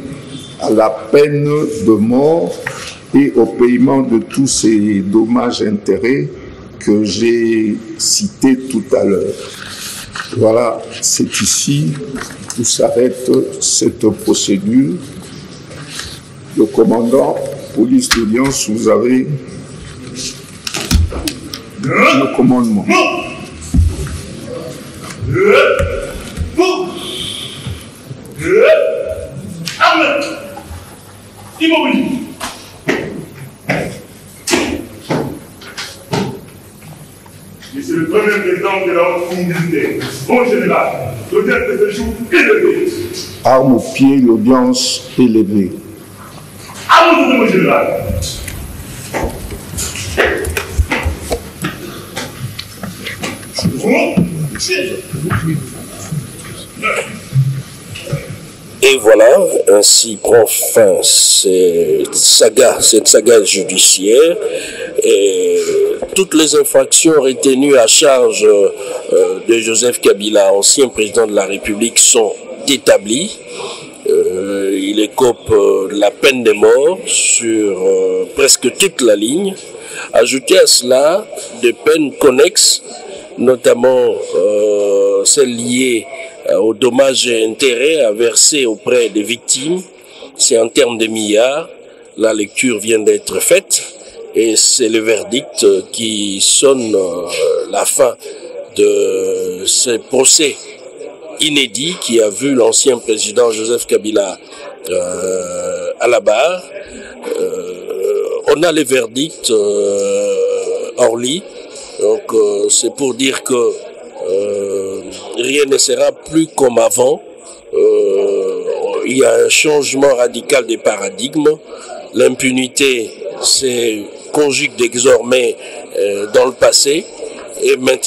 à la peine de mort et au paiement de tous ces dommages-intérêts que j'ai cités tout à l'heure. Voilà, c'est ici où s'arrête cette procédure. Le commandant, police d'audience, vous avez le commandement. Arme. Immobilisé. ambulance ou militaire. Mon général, l'audience de ce jour élevée. Arme au pied, l'audience élevée. À vous, mon général. Et voilà, ainsi prend fin cette saga judiciaire. Et toutes les infractions retenues à charge de Joseph Kabila, ancien président de la République, sont établies. Il écope la peine de mort sur presque toute la ligne. Ajoutez à cela des peines connexes, notamment celles liées aux dommages et intérêts à verser auprès des victimes. C'est en termes de milliards. La lecture vient d'être faite et c'est le verdict qui sonne la fin de ce procès inédit qui a vu l'ancien président Joseph Kabila à la barre. On a les verdicts hors lit, donc c'est pour dire que rien ne sera plus comme avant. Il y a un changement radical des paradigmes. L'impunité se conjugue désormais dans le passé et maintenant